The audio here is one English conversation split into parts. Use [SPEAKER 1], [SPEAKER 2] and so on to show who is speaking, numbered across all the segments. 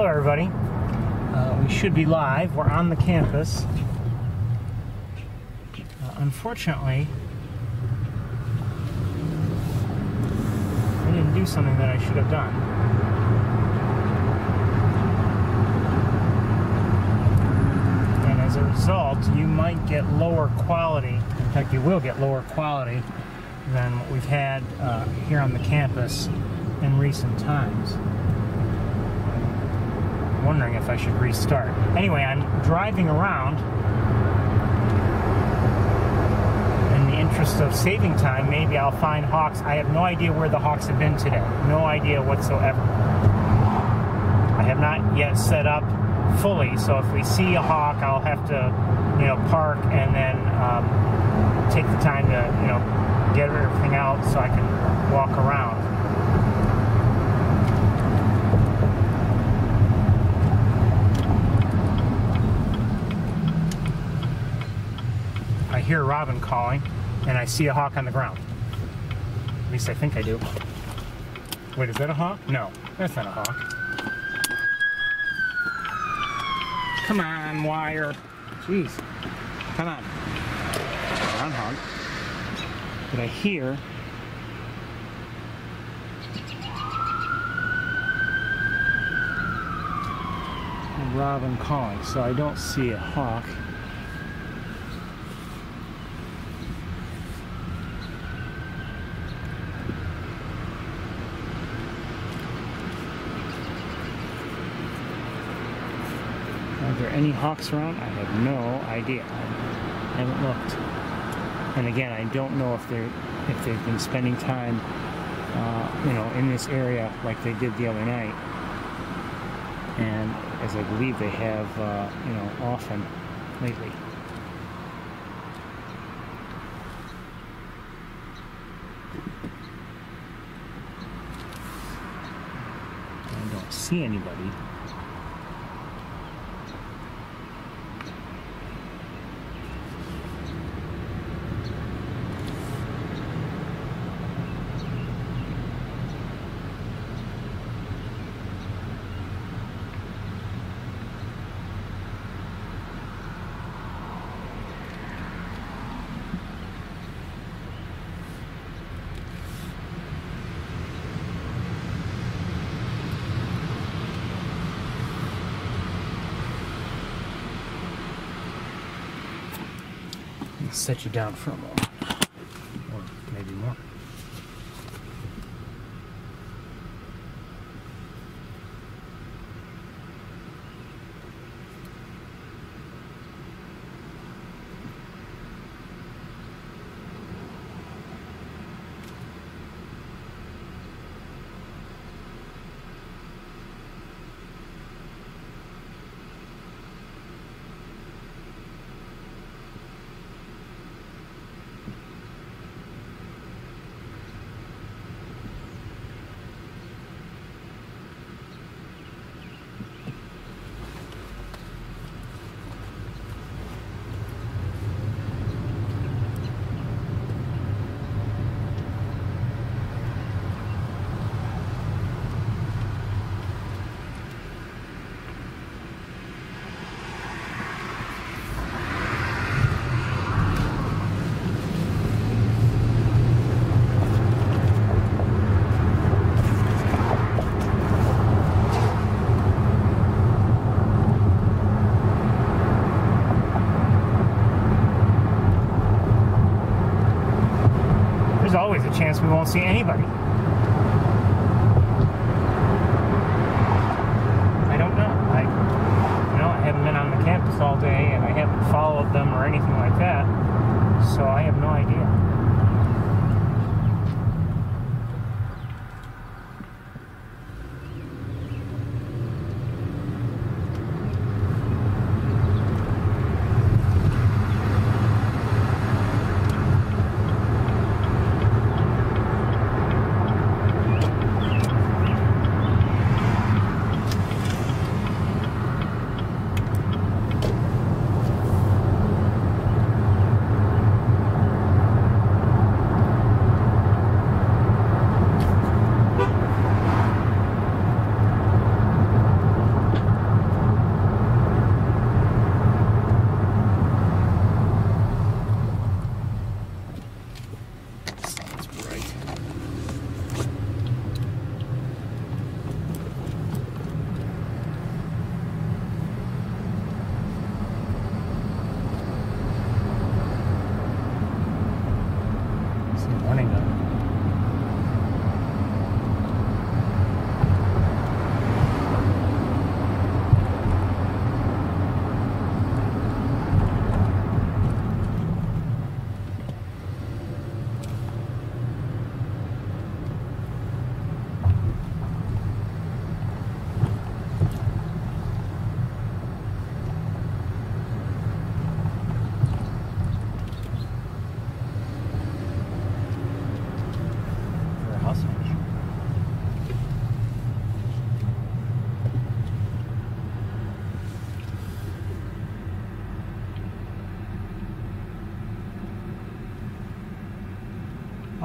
[SPEAKER 1] Hello everybody. We should be live. We're on the campus. Unfortunately, I didn't do something that I should have done. And as a result, you might get lower quality. In fact, you will get lower quality than what we've had here on the campus in recent times. I'm wondering if I should restart. Anyway, I'm driving around. In the interest of saving time, maybe I'll find hawks. I have no idea where the hawks have been today. No idea whatsoever. I have not yet set up fully, so if we see a hawk, I'll have to, park and then take the time to, get everything out so I can walk around. I hear a robin calling, and I see a hawk on the ground. At least I think I do. Wait, is that a hawk? No, that's not a hawk. Come on, wire. Jeez. Come on. Come on, hawk. But I hear a robin calling, so I don't see a hawk. Are there any hawks around? I have no idea. I haven't looked. And again, I don't know if they've been spending time, in this area like they did the other night. And as I believe they have, often lately. I don't see anybody. Set you down for a moment, or maybe more. There's always a chance we won't see anybody. I don't know. I haven't been on the campus all day, and I haven't followed them or anything like that, so I have no idea.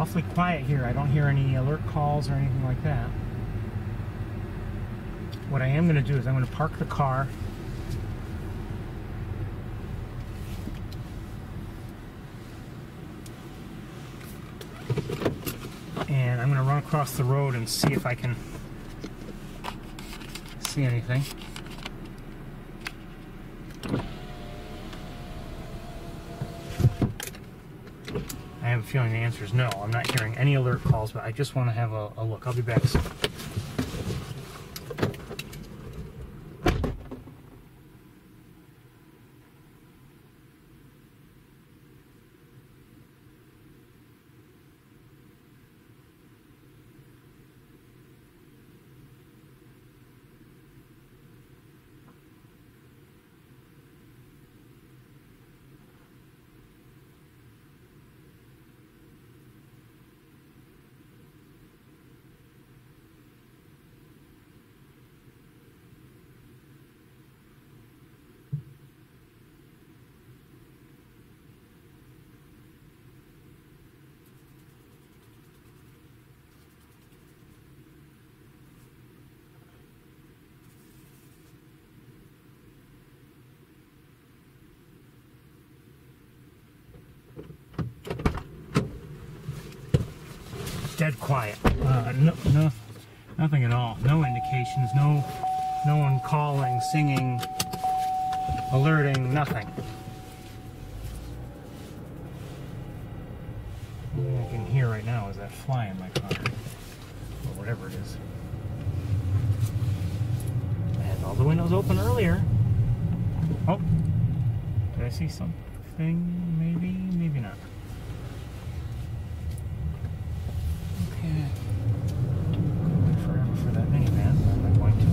[SPEAKER 1] awfully quiet here. I don't hear any alert calls or anything like that. What I am going to do is I'm going to park the car. And I'm going to run across the road and see if I can see anything. I have a feeling the answer is no. I'm not hearing any alert calls, but I just want to have a look. I'll be back soon. Dead quiet. Nothing at all. No indications. No one calling, singing, alerting. Nothing. The only thing I can hear right now is that fly in my car, or whatever it is. I had all the windows open earlier. Oh, did I see something? Maybe, maybe not. Forever for that minivan, but I'm not going to.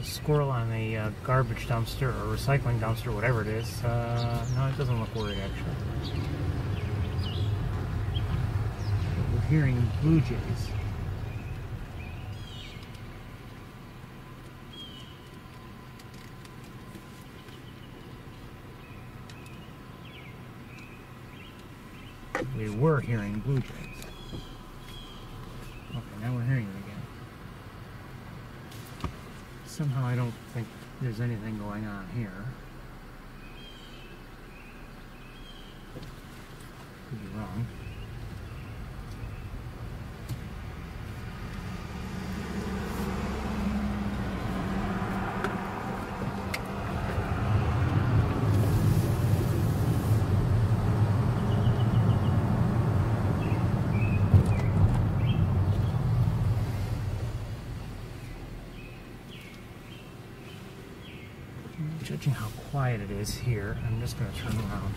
[SPEAKER 1] squirrel on a garbage dumpster or recycling dumpster, whatever it is. No, it doesn't look worried actually. We're hearing blue jays. We were hearing blue jays. Okay, now we're hearing it again. Somehow I don't think there's anything going on here. Could be wrong. Judging how quiet it is here, I'm just going to turn around.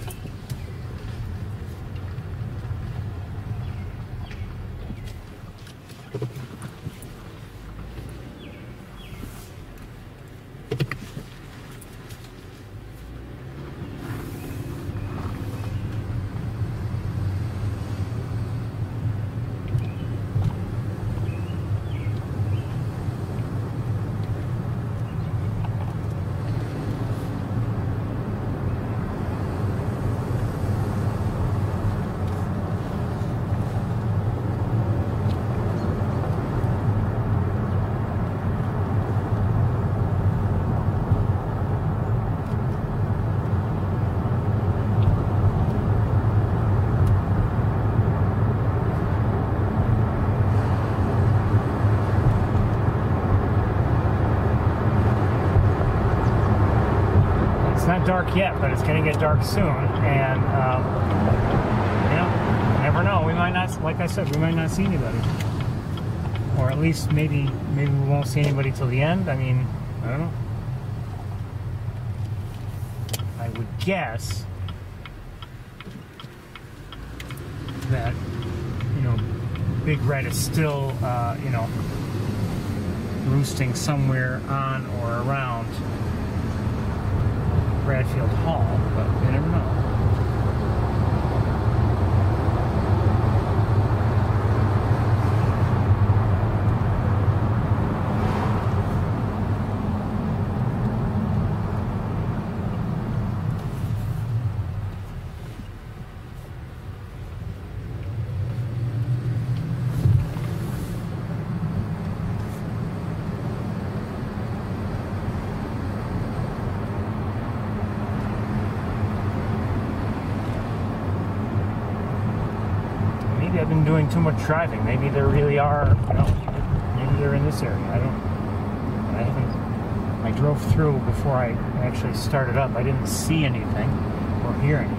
[SPEAKER 1] Dark yet, but it's going to get dark soon, and you know, never know. We might not, like I said, we might not see anybody, or at least maybe we won't see anybody till the end. I mean, I don't know. I would guess that, you know, Big Red is still you know, roosting somewhere on or around Bradfield Hall, but you never know. I've been doing too much driving. Maybe there really are, you know, maybe they're in this area. I haven't, I drove through before I actually started up. I didn't see anything or hear anything.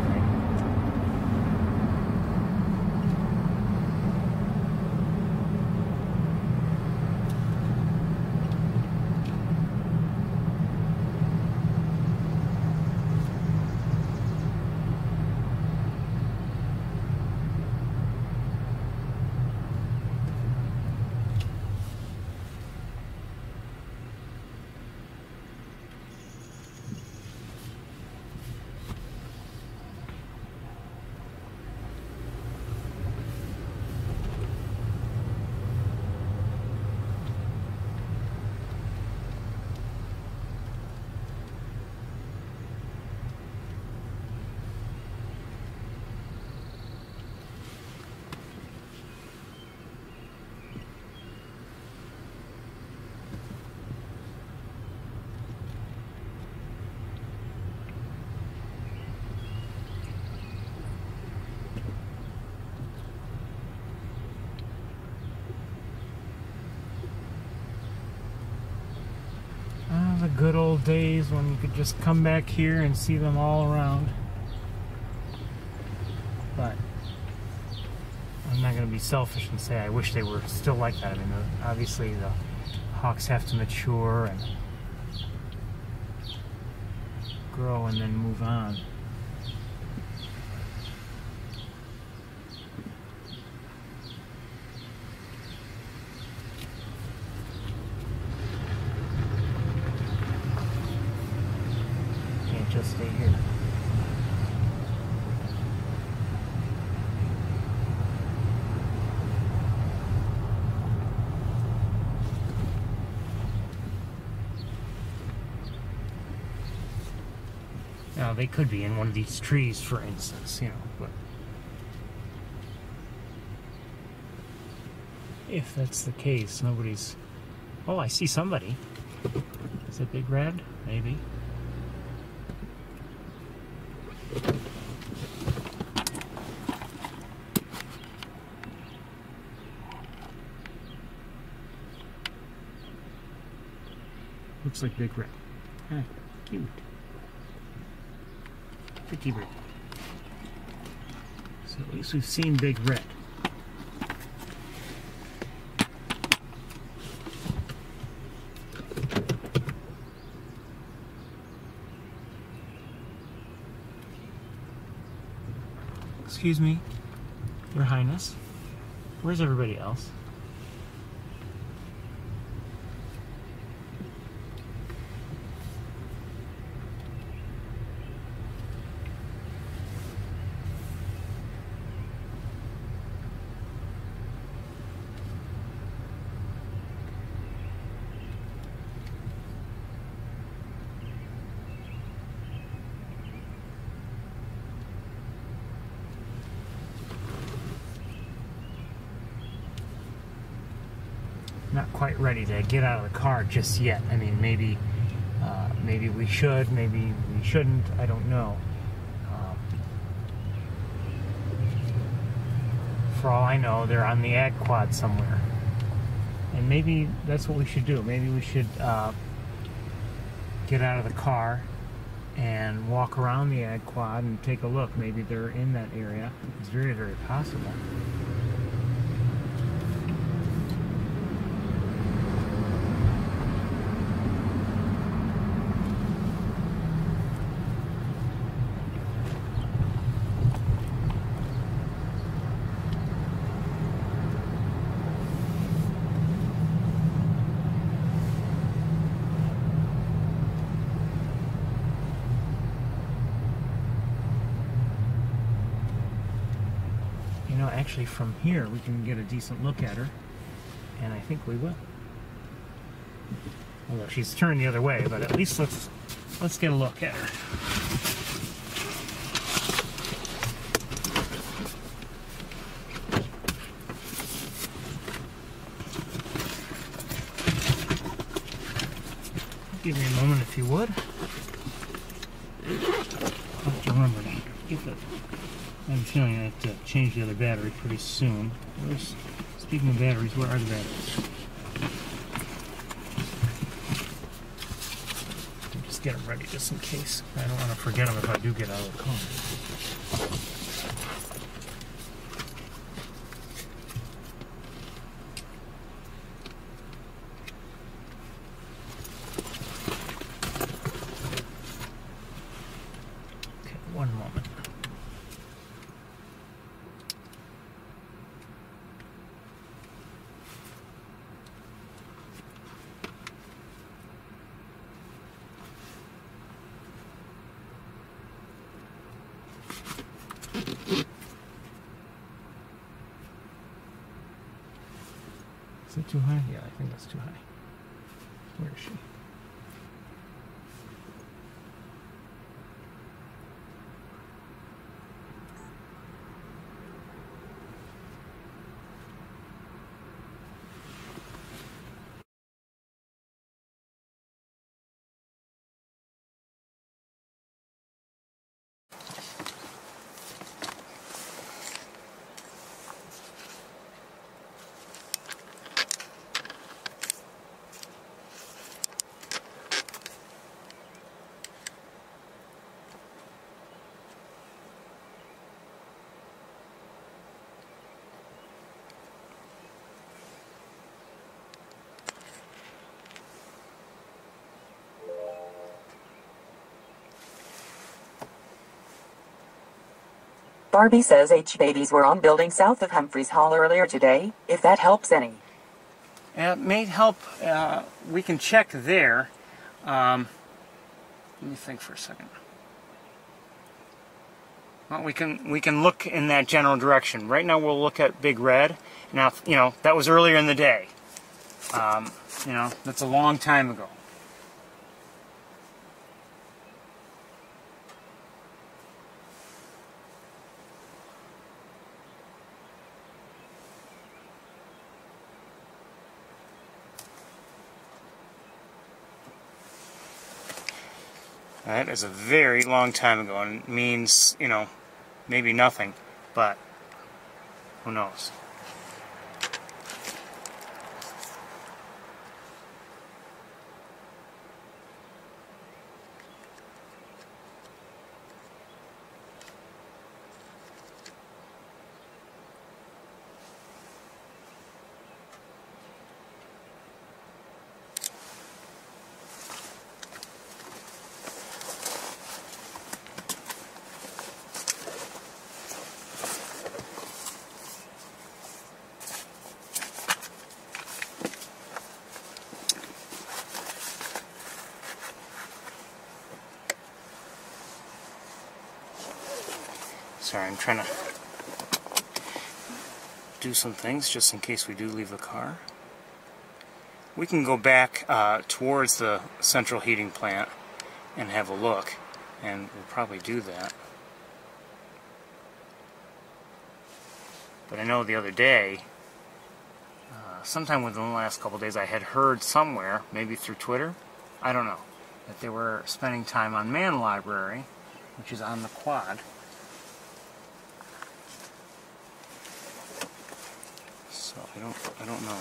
[SPEAKER 1] The good old days when you could just come back here and see them all around. But I'm not going to be selfish and say I wish they were still like that. I mean, obviously the hawks have to mature and grow and then move on. to stay here. Now, they could be in one of these trees, for instance, you know, but if that's the case, nobody's... Oh, I see somebody. Is it Big Red? Maybe. Looks like Big Red. Hi, cute. Pretty red. So at least we've seen Big Red. Excuse me, Your Highness. Where's everybody else? Not quite ready to get out of the car just yet. I mean, maybe we should, maybe we shouldn't. I don't know. For all I know, they're on the ag quad somewhere, and maybe that's what we should do. Maybe we should get out of the car and walk around the ag quad and take a look. Maybe they're in that area. It's very, very possible. Actually, from here we can get a decent look at her, and I think we will. Although she's turned the other way, but at least let's get a look at her. Give me a moment if you would. I'll have to remember to get the... I have a feeling I have to change the other battery pretty soon. Speaking of batteries, where are the batteries? I'll just get them ready just in case. I don't want to forget them if I do get out of the car. Okay, one moment. Is it too high? Yeah, I think that's too high. Where is she?
[SPEAKER 2] Barbie says H-babies were on building south of Humphreys Hall earlier today, if that helps any.
[SPEAKER 1] It may help. We can check there. Let me think for a second. Well, we can look in that general direction. Right now we'll look at Big Red. Now, you know, that was earlier in the day. You know, that's a long time ago. That is a very long time ago, and it means, you know, maybe nothing, but who knows. Sorry, I'm trying to do some things just in case we do leave the car. We can go back towards the central heating plant and have a look, and we'll probably do that. But I know the other day, sometime within the last couple of days, I had heard somewhere, maybe through Twitter, I don't know, that they were spending time on Man Library, which is on the quad. So I don't know.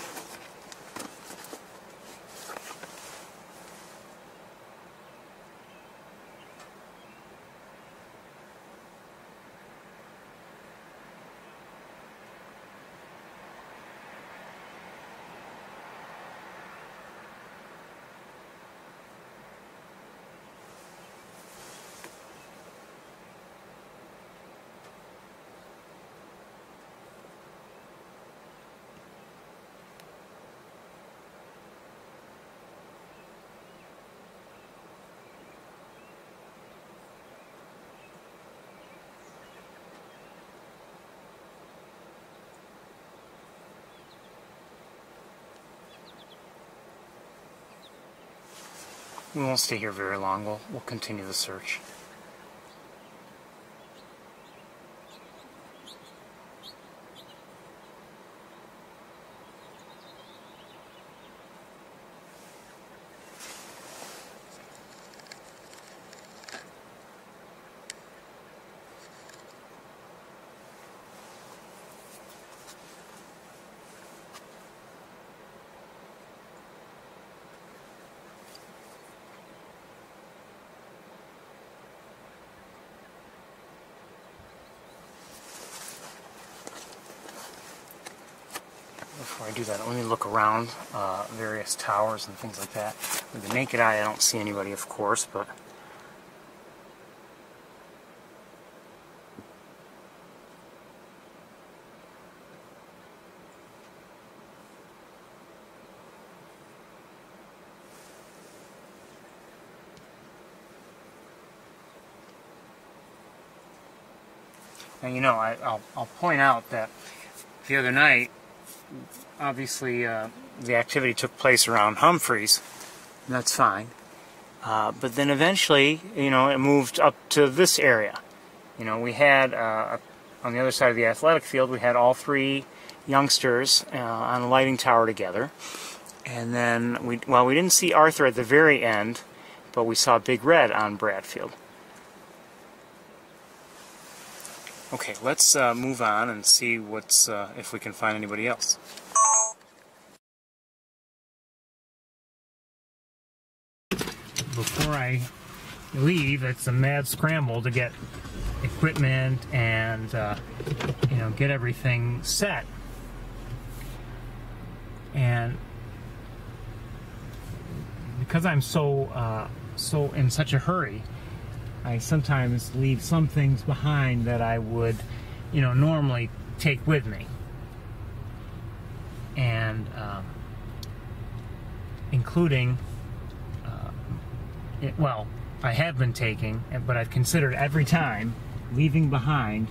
[SPEAKER 1] We won't stay here very long. We'll continue the search. Before I do that, let me look around various towers and things like that. With the naked eye, I don't see anybody, of course, but now, you know, I'll point out that the other night, obviously, the activity took place around Humphreys, and that's fine. But then eventually, you know, it moved up to this area. You know, we had, on the other side of the athletic field, we had all three youngsters on a lighting tower together. And then, we didn't see Arthur at the very end, but we saw Big Red on Bradfield. Okay, let's move on and see what's if we can find anybody else. Before I leave, it's a mad scramble to get equipment and you know, get everything set. And because I'm so in such a hurry, I sometimes leave some things behind that I would, you know, normally take with me. And including, well, I have been taking, but I've considered every time leaving behind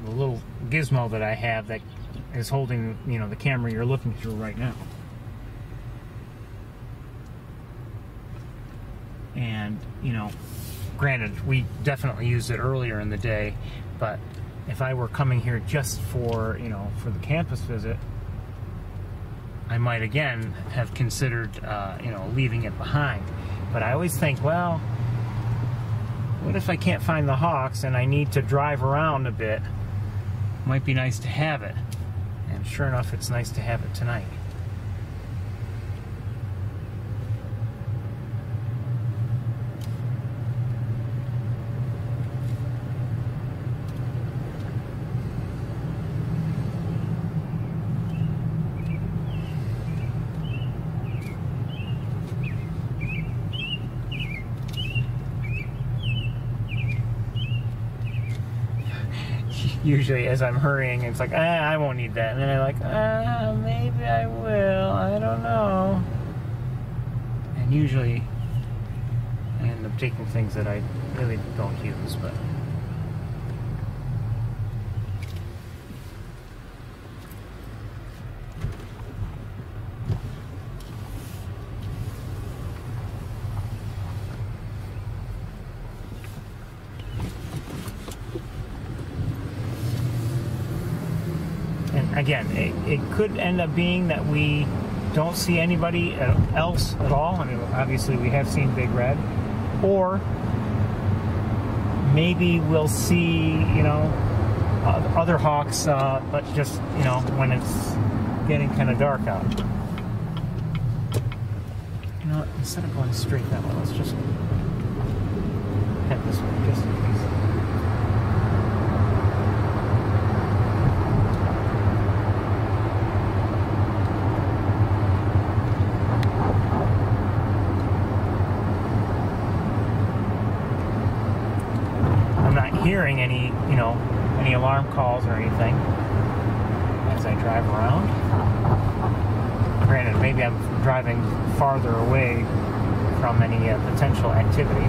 [SPEAKER 1] the little gizmo that I have that is holding, you know, the camera you're looking through right now. And, you know, granted, we definitely used it earlier in the day, but if I were coming here just for, you know, for the campus visit, I might again have considered, you know, leaving it behind. But I always think, well, what if I can't find the hawks and I need to drive around a bit? Might be nice to have it. And sure enough, it's nice to have it tonight. Usually as I'm hurrying, it's like, I won't need that. And then I'm like, maybe I will. I don't know. And usually I end up taking things that I really don't use, but... Again, it could end up being that we don't see anybody else at all. I mean, obviously we have seen Big Red. Or maybe we'll see, you know, other hawks, but just, you know, when it's getting kind of dark out. You know what, instead of going straight that way, let's just head this way, just in case. Hearing any, you know, any alarm calls or anything as I drive around. Granted, maybe I'm driving farther away from any potential activity.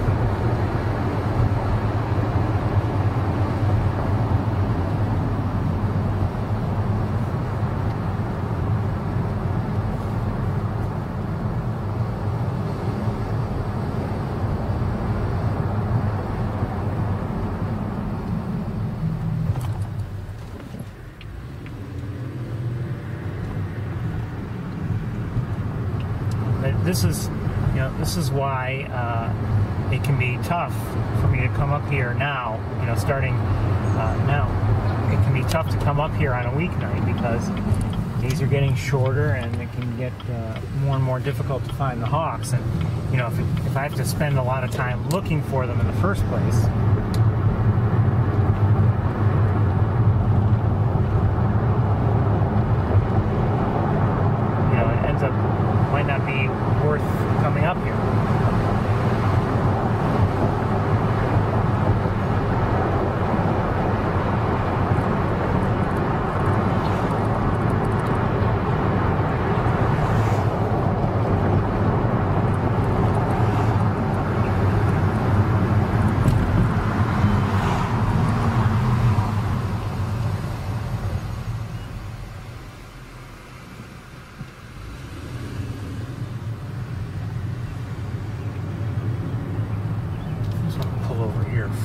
[SPEAKER 1] This is, you know, this is why it can be tough for me to come up here now. You know, starting now, it can be tough to come up here on a weeknight because days are getting shorter and it can get more and more difficult to find the hawks. And you know, if I have to spend a lot of time looking for them in the first place, you know, it ends up might not be worth coming up here.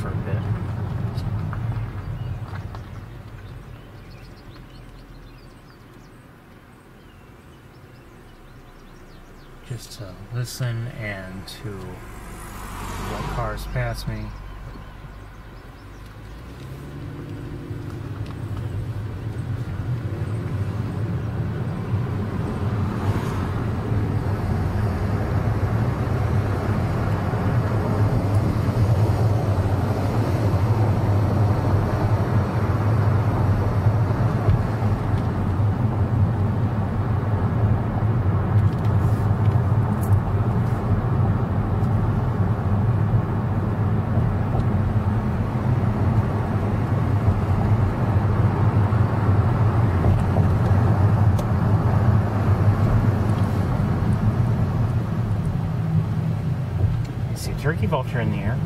[SPEAKER 1] For a bit. Just to listen and to let cars pass me. Turkey vulture in the air.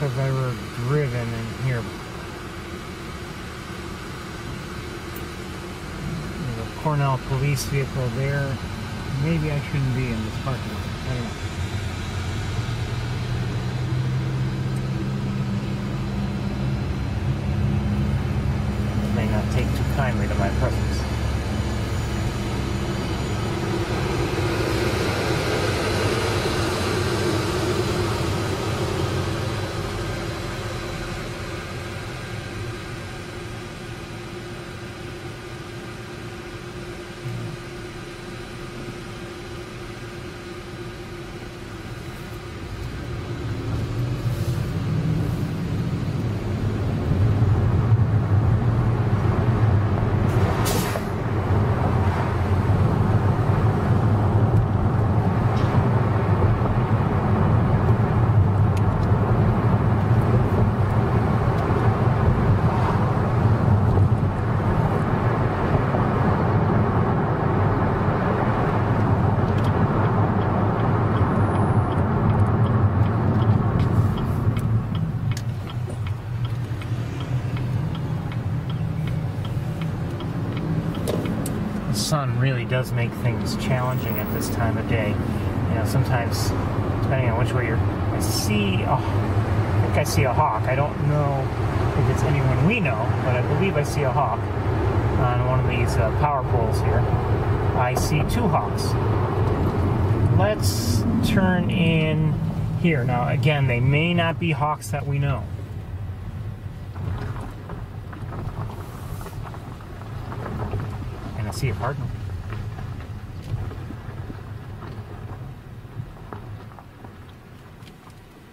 [SPEAKER 1] if I've ever driven in here. There's a Cornell police vehicle there. Maybe I shouldn't be in this parking lot. I don't know. It may not take too kindly to my presence. The sun really does make things challenging at this time of day. You know, sometimes, depending on which way you're, I think I see a hawk. I don't know if it's anyone we know, but I believe I see a hawk on one of these power poles here. I see two hawks. Let's turn in here. Now, again, they may not be hawks that we know. And I see a cardinal.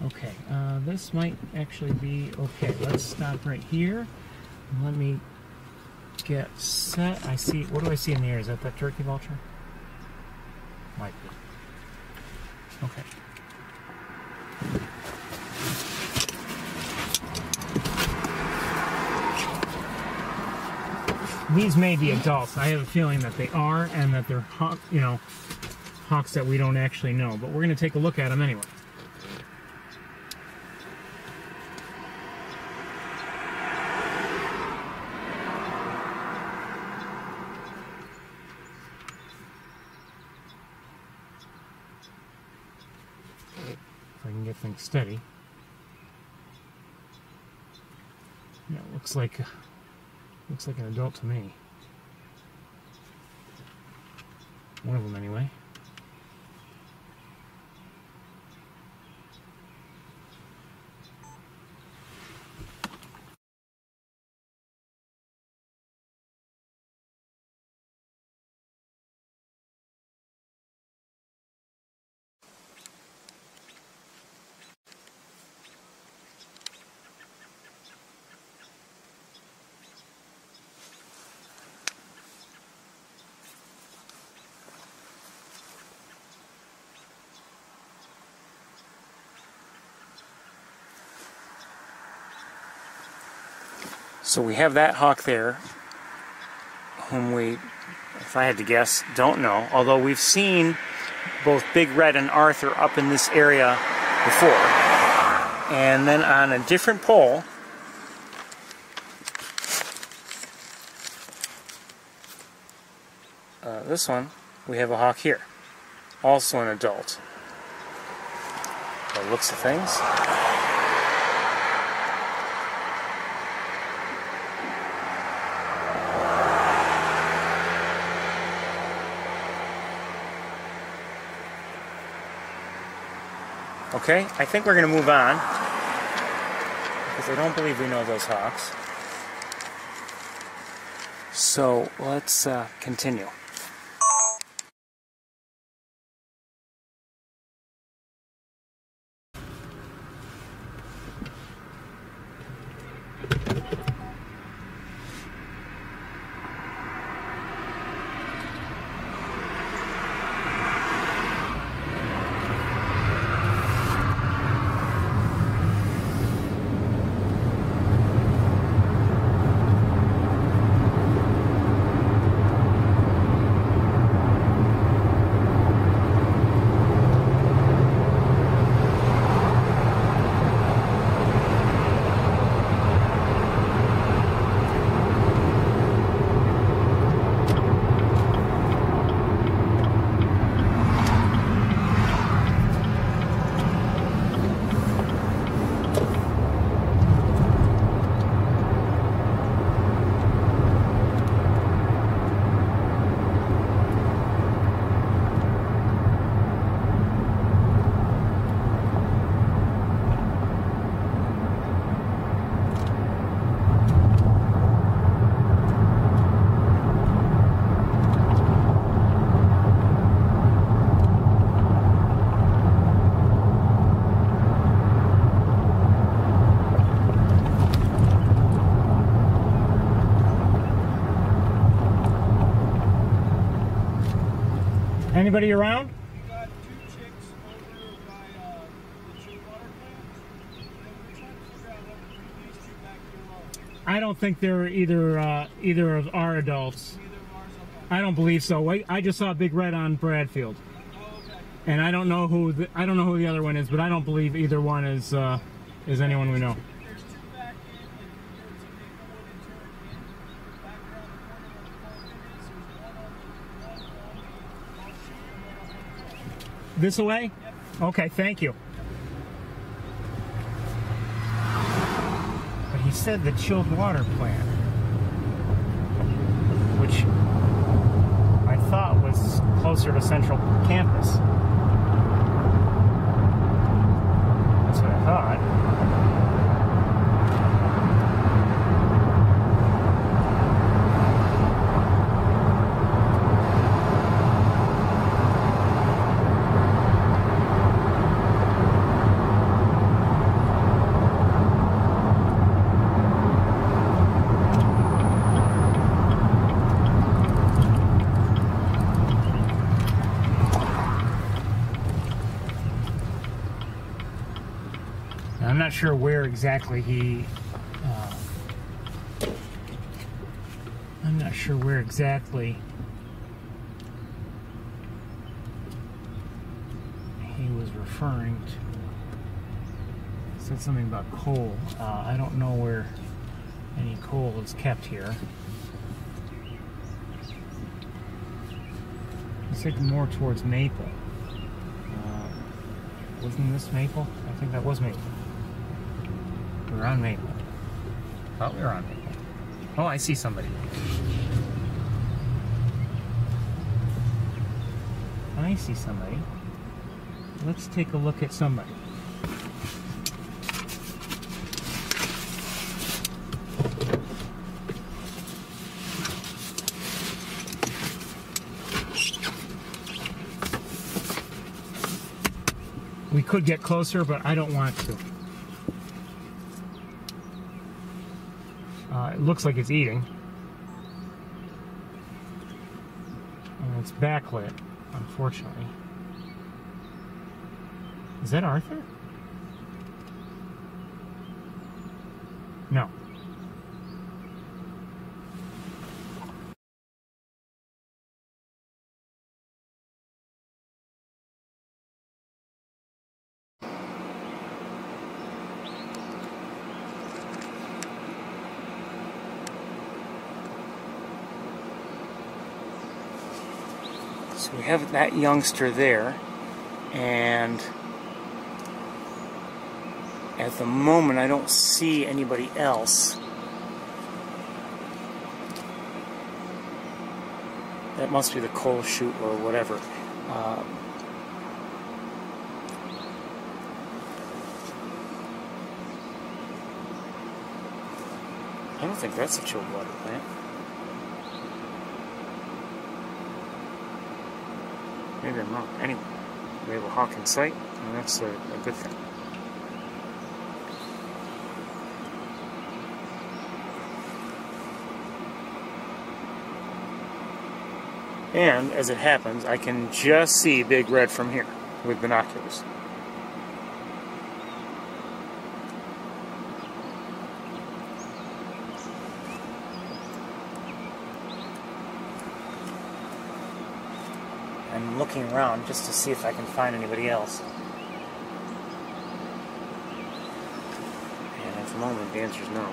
[SPEAKER 1] Okay, this might actually be okay. Let's stop right here. Let me get set. I see, what do I see in the air? Is that turkey vulture? Might be. Okay. These may be adults. I have a feeling that they are, and that they're hawks that we don't actually know. But we're going to take a look at them anyway. If I can get things steady. Yeah, it looks like an adult to me. One of them, anyway. So we have that hawk there, whom we, if I had to guess, don't know. Although we've seen both Big Red and Arthur up in this area before. And then on a different pole, this one, we have a hawk here. Also an adult. By the looks of things. Okay, I think we're going to move on, because I don't believe we know those hawks. So let's continue. Anybody around?
[SPEAKER 3] We got 2 chicks over by the chill water plant. And we're trying to figure out how to bring these 2 back here alone.
[SPEAKER 1] I don't think they're either of our adults.
[SPEAKER 3] Neither of ours, okay.
[SPEAKER 1] I don't believe so. I just saw Big Red on Bradfield,
[SPEAKER 3] Oh, okay.
[SPEAKER 1] and I don't know who the other one is, but I don't believe either one is anyone we know.
[SPEAKER 3] There's 2 back in, and there's a Maplewood and turn in. Back around the corner where the park is, there's one on the left shoe and one on the right.
[SPEAKER 1] This away?
[SPEAKER 3] Yep.
[SPEAKER 1] Okay, thank you. But he said the chilled water plant, which I thought was closer to Central Campus. That's what I thought. I'm not sure where exactly he. I'm not sure where exactly he was referring to. He said something about coal. I don't know where any coal is kept here. He said more towards Maple. Wasn't this Maple? I think that was Maple. We were on Maple. Thought we were on Maple. Oh, I see somebody. I see somebody. Let's take a look at somebody. We could get closer, but I don't want to. It looks like it's eating. And it's backlit, unfortunately. Is that Arthur? No. So we have that youngster there, and at the moment I don't see anybody else. That must be the coal chute or whatever. I don't think that's a chilled water plant. Maybe I'm wrong. Anyway, we have a hawk in sight, and that's a good thing. And, as it happens, I can just see Big Red from here with binoculars. I'm looking around just to see if I can find anybody else. And at the moment, the answer is no.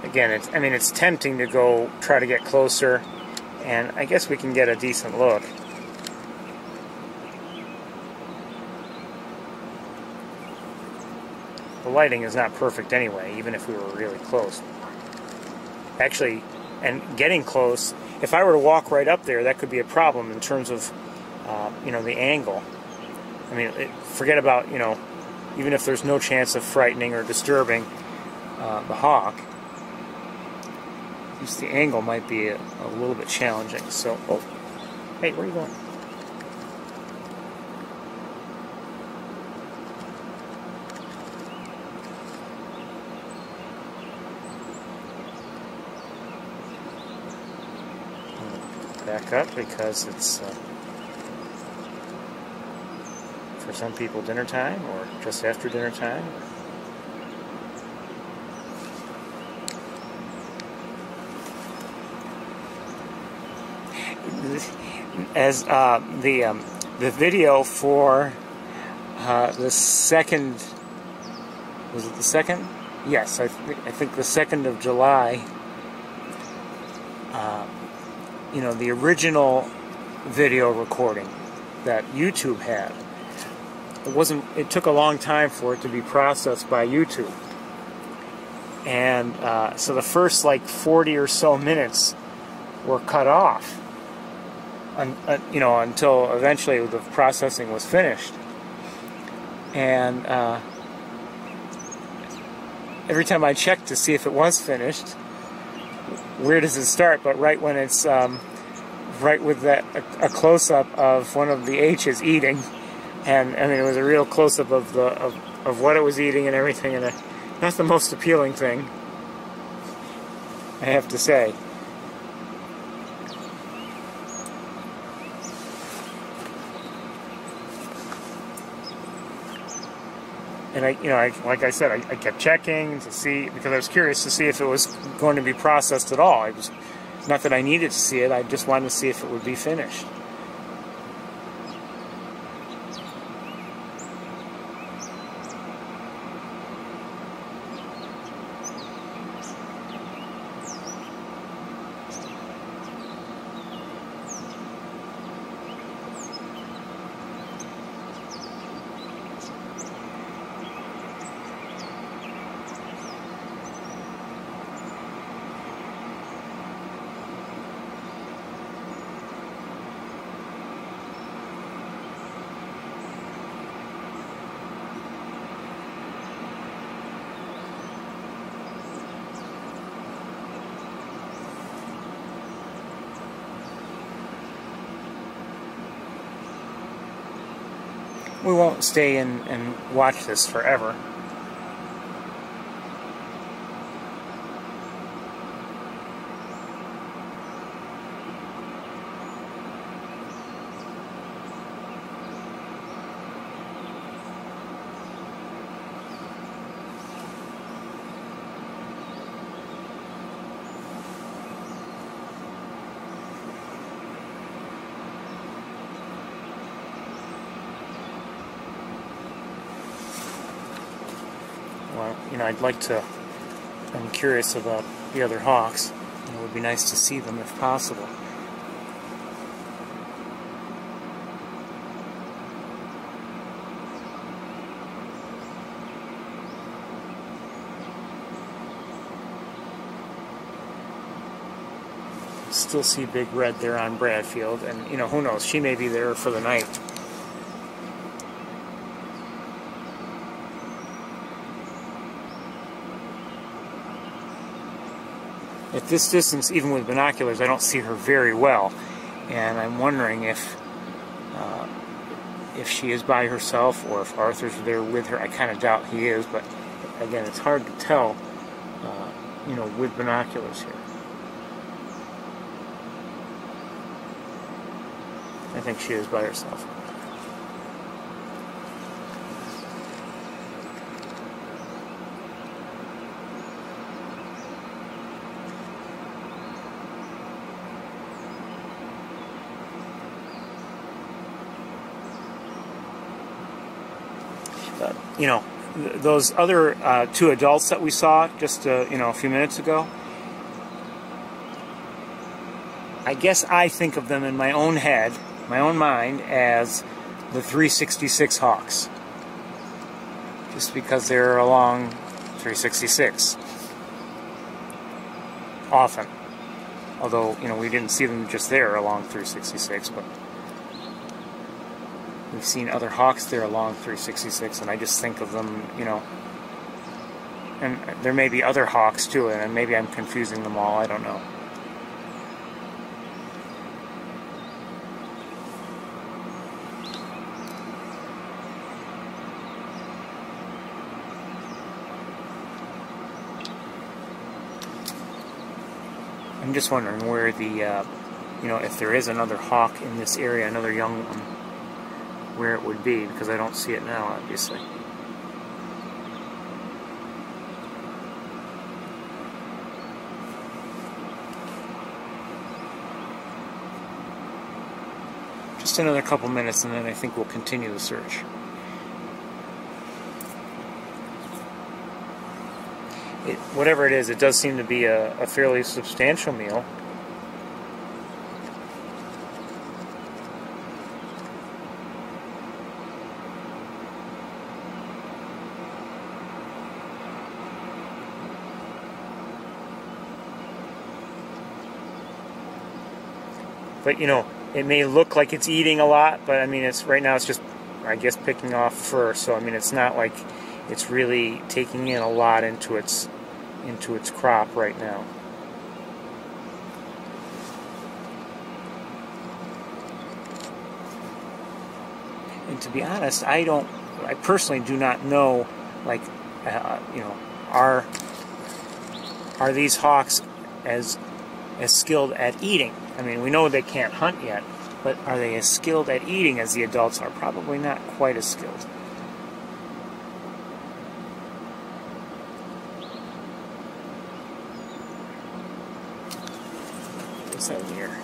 [SPEAKER 1] Again, it's tempting to go try to get closer, and I guess we can get a decent look. The lighting is not perfect anyway, even if we were really close. Actually, and getting close, if I were to walk right up there, that could be a problem in terms of, the angle. I mean, forget about, even if there's no chance of frightening or disturbing the hawk, just the angle might be a little bit challenging. So, Hey, where are you going? Back up because it's for some people dinner time or just after dinner time. As the video for the second, was it the second? Yes, I think the 2nd of July. You know, the original video recording that YouTube had. It took a long time for it to be processed by YouTube. And so the first like 40 or so minutes were cut off. You know, until eventually the processing was finished. And every time I checked to see if it was finished, where does it start? But right when it's right with that a close-up of one of the H's eating, and I mean it was a real close-up of the of what it was eating and everything, and not the most appealing thing, I have to say. And like I said, I kept checking to see, because I was curious to see if it was going to be processed at all. It's not that I needed to see it, I just wanted to see if it would be finished. We won't stay and watch this forever. Well, you know, I'm curious about the other hawks, and it would be nice to see them if possible. Still see Big Red there on Bradfield, and, you know, who knows, she may be there for the night. At this distance, even with binoculars, I don't see her very well, and I'm wondering if she is by herself or if Arthur's there with her. I kind of doubt he is, but again, it's hard to tell, you know, with binoculars here. I think she is by herself. You know, those other two adults that we saw just you know, a few minutes ago, I guess I think of them in my own head, my own mind, as the 366 hawks, just because they're along 366 often. Although, you know, we didn't see them just there along 366, but we've seen other hawks there along 366, and I just think of them, you know, and there may be other hawks too, and maybe I'm confusing them all, I don't know. I'm just wondering where the, you know, if there is another hawk in this area, another young one, where it would be, because I don't see it now, obviously. Just another couple minutes, and then I think we'll continue the search. Whatever it is, it does seem to be a fairly substantial meal. But, you know, it may look like it's eating a lot, but I mean, it's right now it's just, I guess, picking off fur. So I mean, it's not like it's really taking in a lot into its crop right now. And to be honest, I personally do not know, like, you know, are these hawks as skilled at eating? I mean, we know they can't hunt yet, but are they as skilled at eating as the adults are? Probably not quite as skilled. What's that in the air?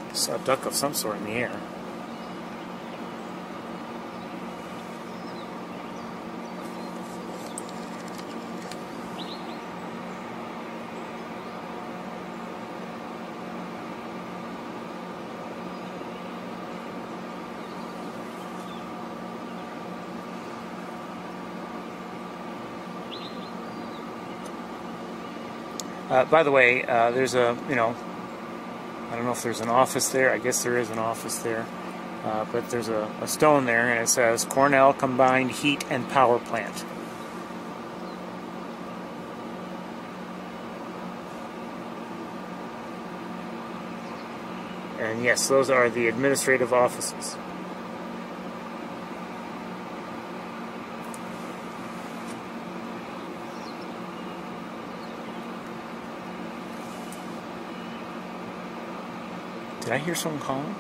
[SPEAKER 1] I saw a duck of some sort in the air. By the way, there's a, you know, I don't know if there's an office there. I guess there is an office there. But there's a stone there, and it says Cornell Combined Heat and Power Plant. And yes, those are the administrative offices. Did I hear someone calling?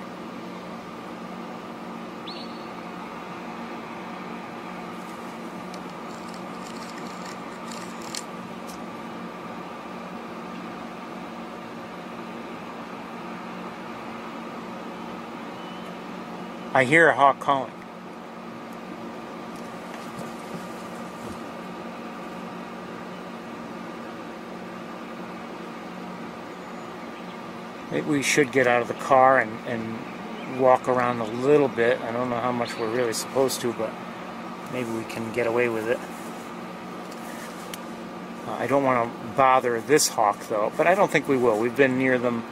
[SPEAKER 1] I hear a hawk calling. Maybe we should get out of the car and walk around a little bit. I don't know how much we're really supposed to, but maybe we can get away with it. I don't want to bother this hawk, though, but I don't think we will. We've been near them.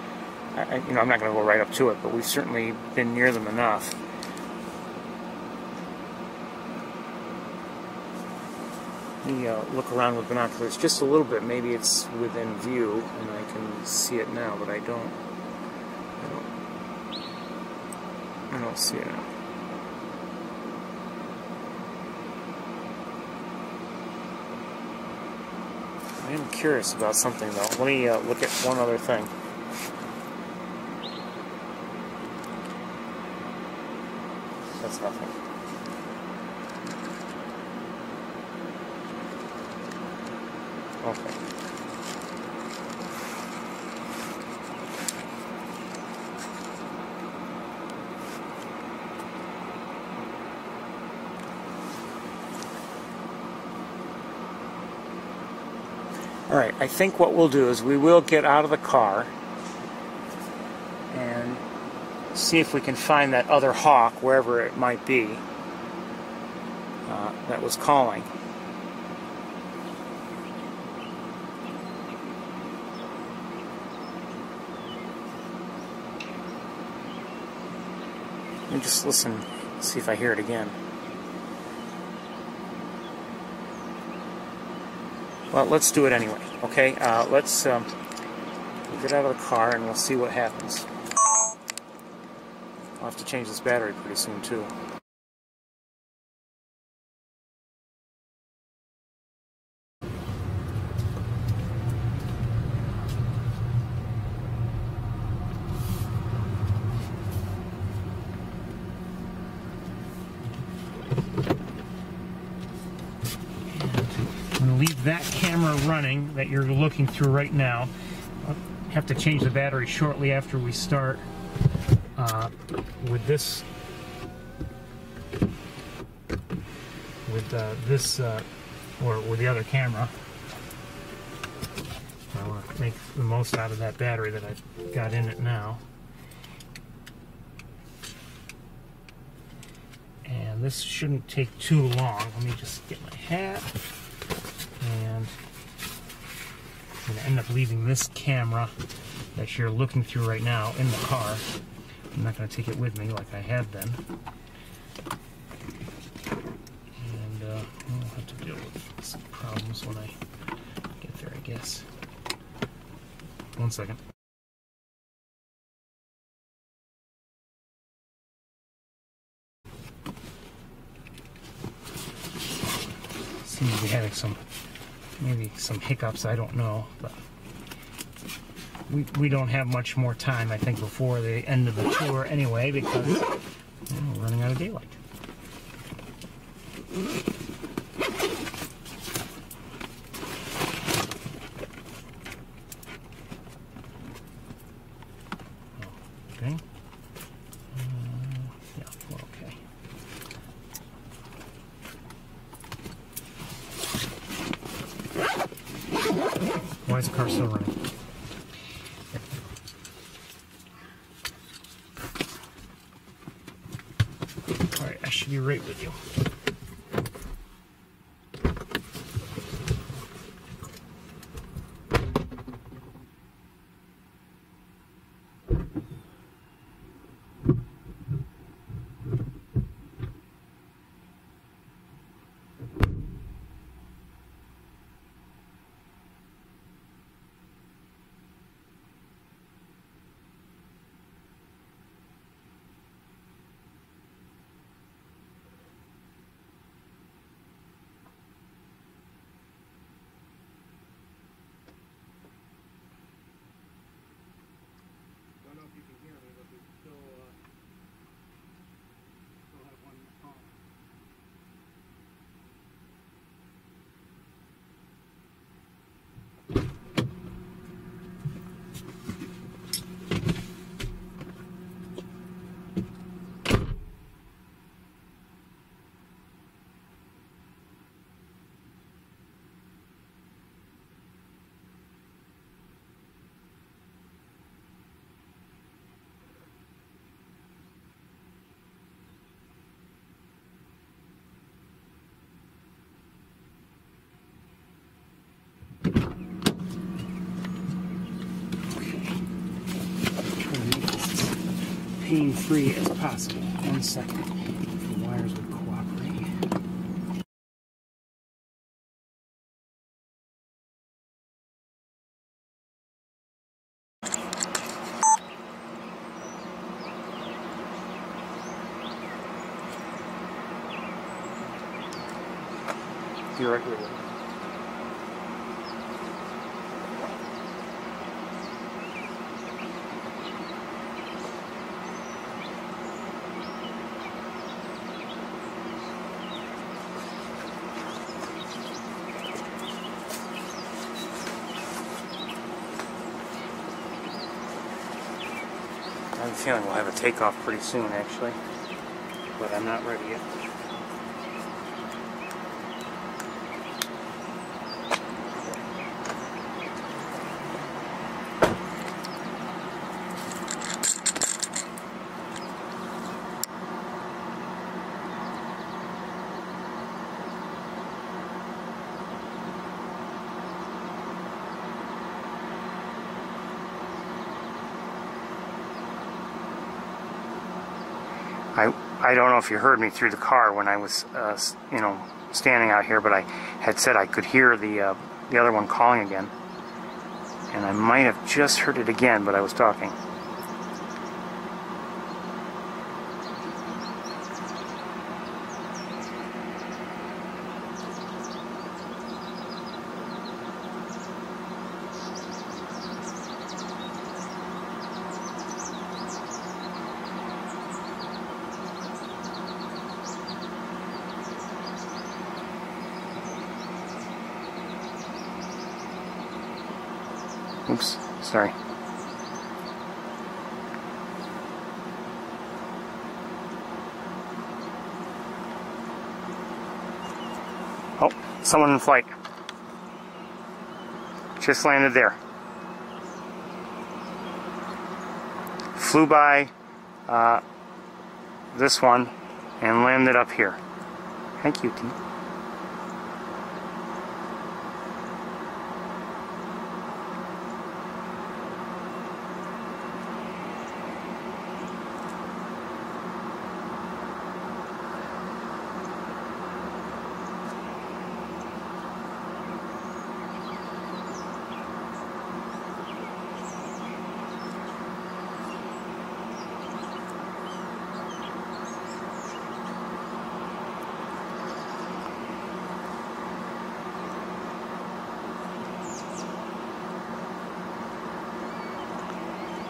[SPEAKER 1] You know, I'm not going to go right up to it, but we've certainly been near them enough. Let me look around with binoculars just a little bit. Maybe it's within view, and I can see it now, but I don't see it now. I am curious about something, though. Let me look at one other thing. That's nothing. Okay. Alright, I think what we'll do is we will get out of the car and see if we can find that other hawk, wherever it might be, that was calling. Let me just listen, see if I hear it again. Well, let's do it anyway, okay? Let's get out of the car and we'll see what happens. I'll have to change this battery pretty soon, too. that camera running that you're looking through right now. I'll have to change the battery shortly after we start with this. Or with the other camera. I want to make the most out of that battery that I've got in it now. And this shouldn't take too long. Let me just get my hat. And I'm going to end up leaving this camera that you're looking through right now in the car. I'm not going to take it with me like I have been. And I'll have to deal with some problems when I get there, I guess. 1 second. Seems to be having maybe some hiccups, I don't know, but we don't have much more time, I think, before the end of the tour anyway, because we're running out of daylight. Okay. Yeah, we're okay. Why is the car still running? Alright, I should be right with you.
[SPEAKER 3] I don't know if you can hear me, but we still have one on.
[SPEAKER 1] Pain-free as possible. 1 second. If the wires would cooperate. You're right with it. I have a feeling we'll have a takeoff pretty soon, actually, but I'm not ready yet. I don't know if you heard me through the car when I was, standing out here, but I had said I could hear the other one calling again. And I might have just heard it again, but I was talking. Oops, sorry. Oh, someone in flight. Just landed there. Flew by this one and landed up here. Thank you, T.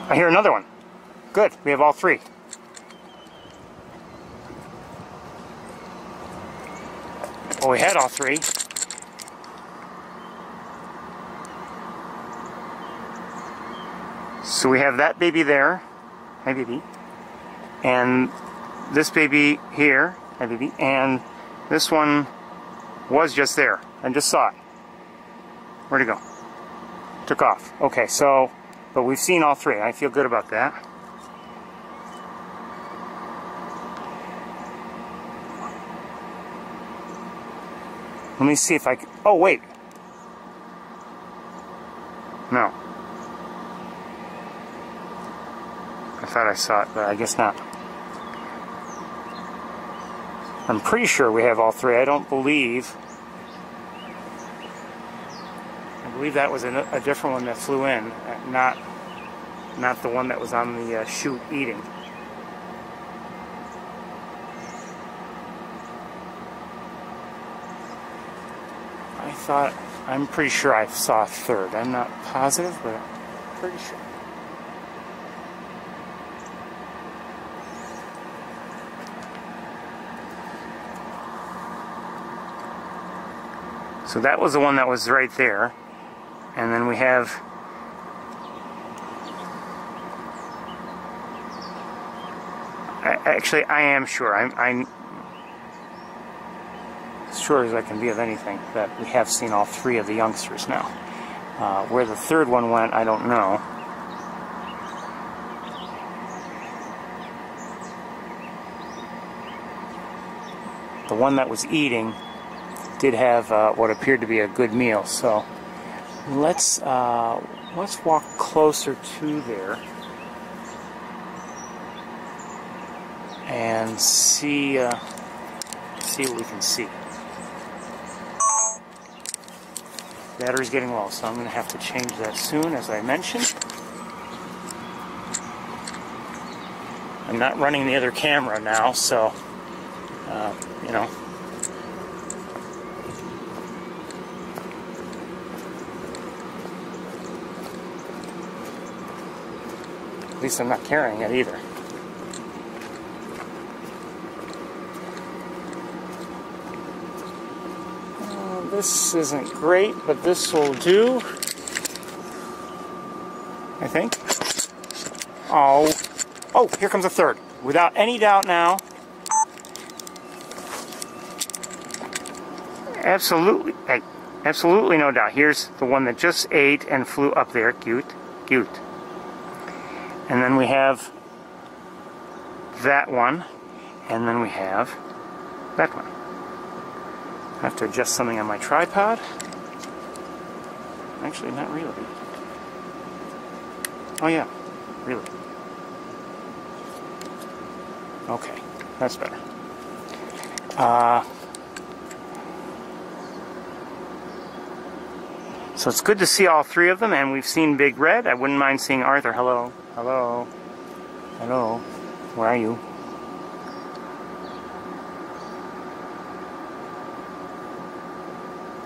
[SPEAKER 1] I hear another one. Good, we have all three. Well, we had all three. So we have that baby there. Hi, baby. And this baby here. Hi, baby. And this one was just there. I just saw it. Where'd it go? Took off. Okay, so... But we've seen all three. I feel good about that. Let me see if I can... Oh, wait. No. I thought I saw it, but I guess not. I'm pretty sure we have all three. I don't believe... I believe that was a different one that flew in, not the one that was on the chute eating. I'm pretty sure I saw a third. I'm not positive, but I'm pretty sure. So that was the one that was right there. And then we have actually I am sure I'm as sure as I can be of anything that we have seen all three of the youngsters now. Where the third one went, I don't know. The one that was eating did have what appeared to be a good meal, so let's walk closer to there and see what we can see. Battery's getting low, so I'm going to have to change that soon, as I mentioned. I'm not running the other camera now, so you know. At least I'm not carrying it either. This isn't great, but this will do, I think. Oh, here comes a third. Without any doubt now. Absolutely, absolutely no doubt. Here's the one that just ate and flew up there. Cute, cute. And then we have that one, and then we have that one. I have to adjust something on my tripod. Actually, not really. Oh yeah, really. Okay, that's better. So it's good to see all three of them, and we've seen Big Red. I wouldn't mind seeing Arthur. Hello, hello, hello. Where are you?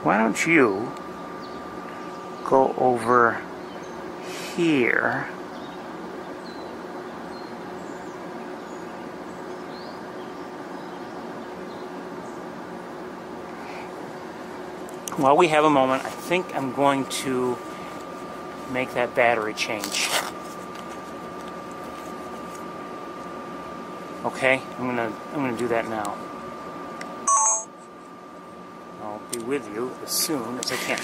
[SPEAKER 1] Why don't you go over here? While we have a moment, I think I'm going to make that battery change. Okay, I'm gonna do that now. I'll be with you as soon as I can.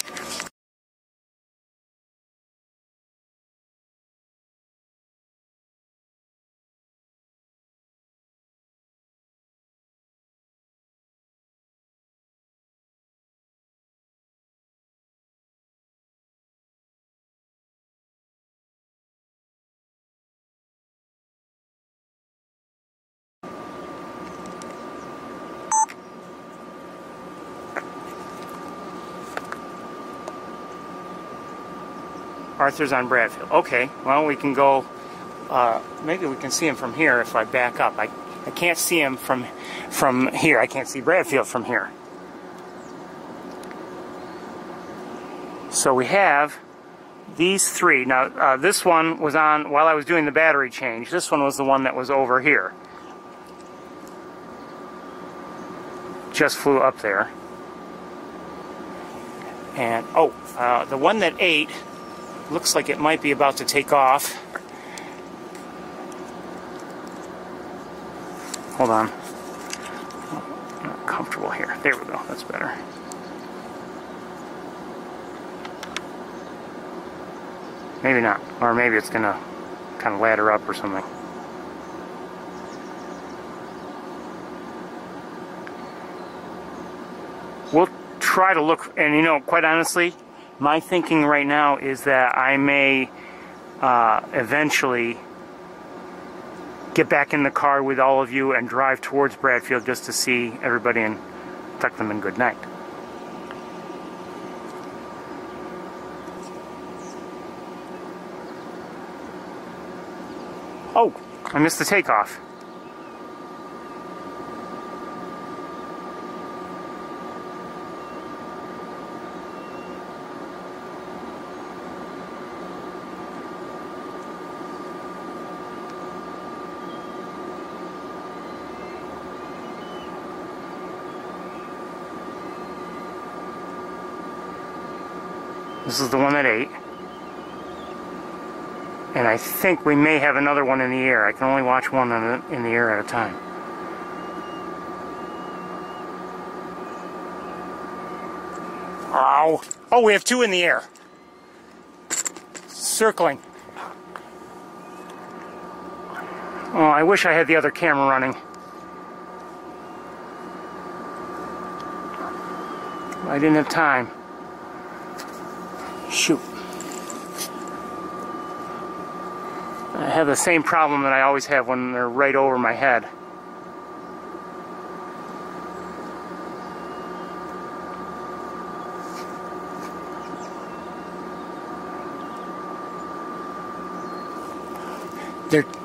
[SPEAKER 1] Arthur's on Bradfield. Okay, well, we can go, maybe we can see him from here if I back up. I can't see him from here. I can't see Bradfield from here. So we have these three. Now, this one was on while I was doing the battery change. This one was the one that was over here. Just flew up there. And, oh, the one that ate looks like it might be about to take off. Hold on. I'm not comfortable here. There we go. That's better. Maybe not. Or maybe it's going to kind of ladder up or something. We'll try to look, and you know, quite honestly, my thinking right now is that I may eventually get back in the car with all of you and drive towards Bradfield just to see everybody and tuck them in good night. Oh, I missed the takeoff. This is the one that ate. And I think we may have another one in the air. I can only watch one in the air at a time. Ow! Oh, we have two in the air. Circling. Oh, I wish I had the other camera running. I didn't have time. Shoot. I have the same problem that I always have when they're right over my head.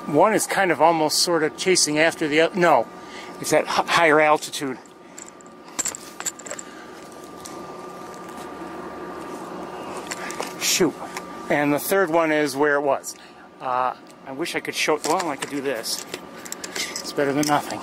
[SPEAKER 1] One is kind of almost sort of chasing after the other. No, it's at higher altitude. Shoot. And the third one is where it was. I wish I could show, well, I could do this. It's better than nothing.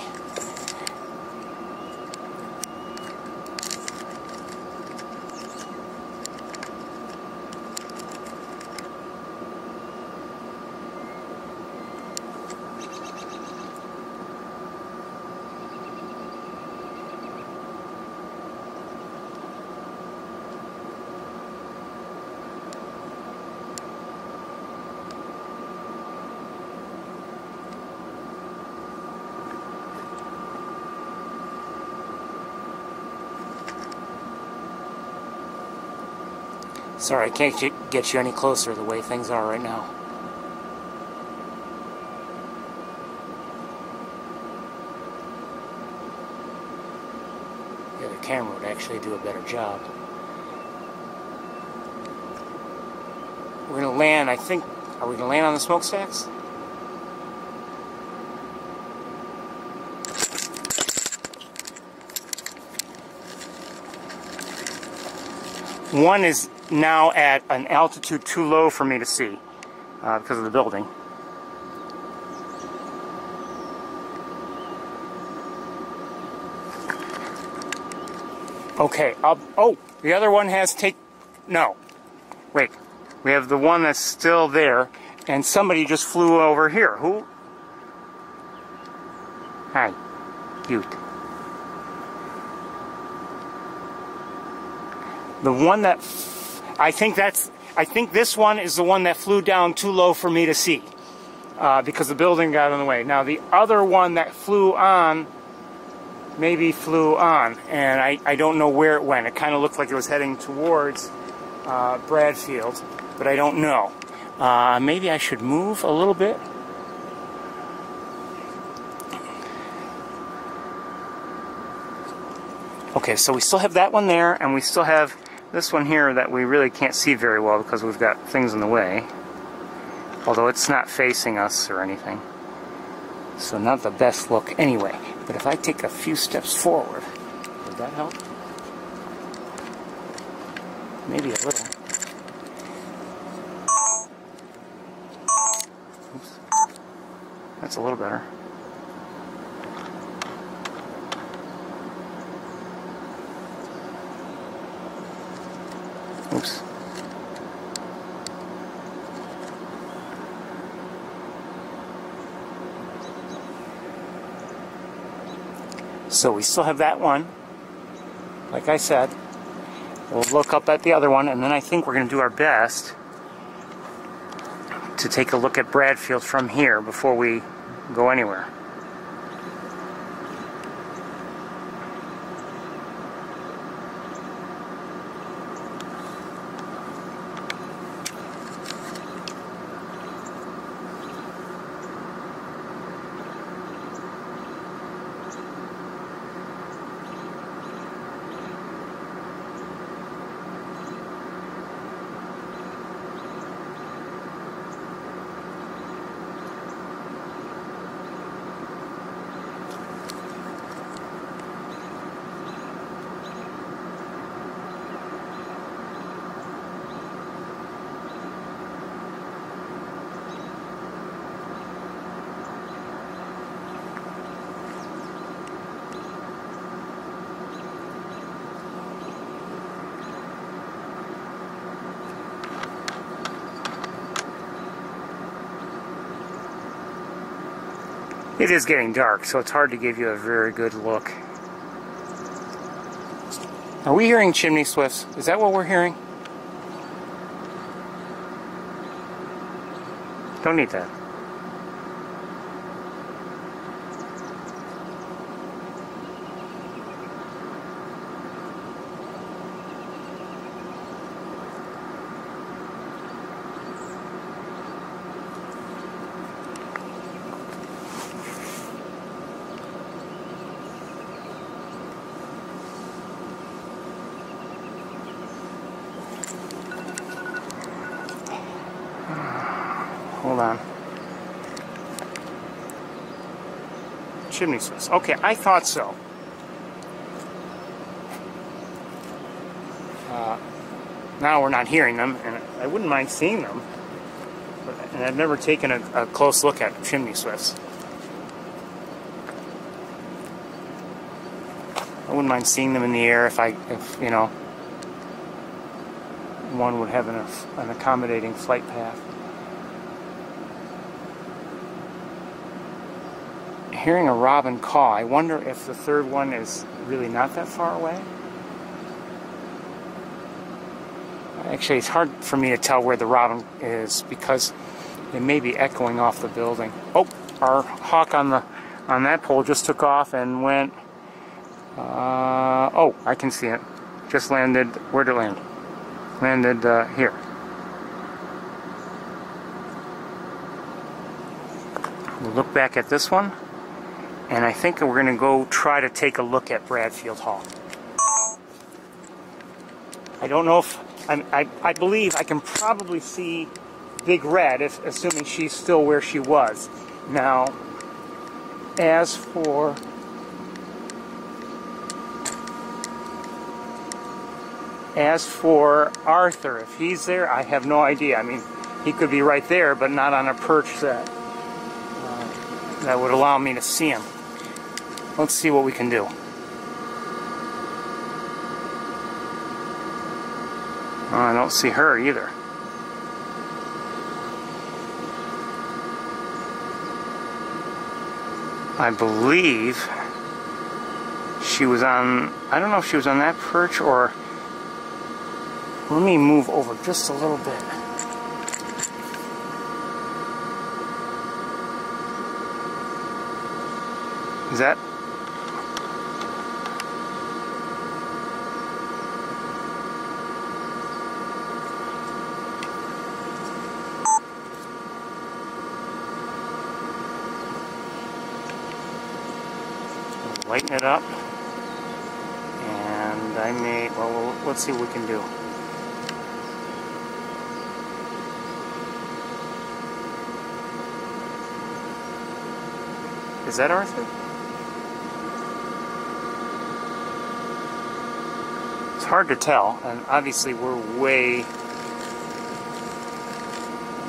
[SPEAKER 1] Sorry, I can't get you any closer the way things are right now. The other camera would actually do a better job. We're going to land, I think, are we going to land on the smokestacks? One is now at an altitude too low for me to see because of the building. Okay, oh, the other one has no. Wait, We have the one that's still there, and somebody just flew over here. Who? Hi, cute. The one that I think this one is the one that flew down too low for me to see, because the building got in the way. Now the other one that flew on, maybe flew on, and I don't know where it went. It kind of looked like it was heading towards Bradfield, but I don't know. Maybe I should move a little bit. Okay, so we still have that one there, and we still have this one here that we really can't see very well because we've got things in the way. Although it's not facing us or anything. So not the best look anyway. But if I take a few steps forward, would that help? Maybe a little. Oops. That's a little better. Oops. So we still have that one. Like I said, we'll look up at the other one, and then I think we're going to do our best to take a look at Bradfield from here before we go anywhere. It is getting dark, so it's hard to give you a very good look. Are we hearing chimney swifts? Is that what we're hearing? Don't need that. Hold on. Chimney swifts. Okay, I thought so. Now we're not hearing them, and I wouldn't mind seeing them. And I've never taken a close look at chimney swifts. I wouldn't mind seeing them in the air if you know, one would have an accommodating flight path. Hearing a robin caw. I wonder if the third one is really not that far away. Actually, it's hard for me to tell where the robin is because it may be echoing off the building. Oh, our hawk on that pole just took off and went. Oh, I can see it. Just landed. Where'd it land? Landed here. We'll look back at this one. And I think we're going to go try to take a look at Bradfield Hall. I don't know if... I believe I can probably see Big Red, assuming she's still where she was. Now, as for... Arthur, if he's there, I have no idea. I mean, he could be right there, but not on a perch that would allow me to see him. Let's see what we can do. I don't see her either. I believe she was on, I don't know if she was on that perch or, let me move over just a little bit. Is that? Lighten it up, and I may, well, let's see what we can do. Is that Arthur? It's hard to tell, and obviously we're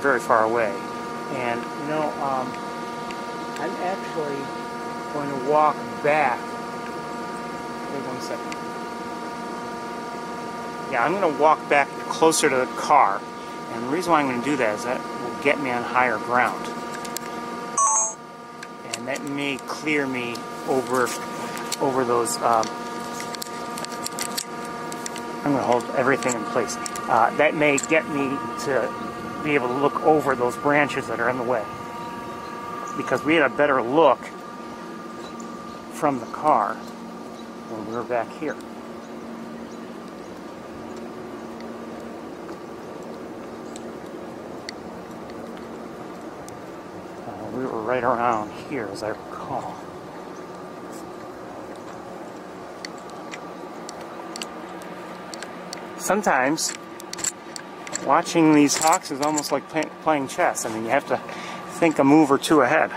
[SPEAKER 1] very far away. And you know, I'm actually going to walk back. Wait 1 second. Yeah, I'm going to walk back closer to the car, and the reason why I'm going to do that is that will get me on higher ground, and that may clear me over those. I'm going to hold everything in place. That may get me to be able to look over those branches that are in the way, because we had a better look from the car when we were back here. We were right around here, as I recall. Sometimes watching these hawks is almost like playing chess. I mean, you have to think a move or two ahead.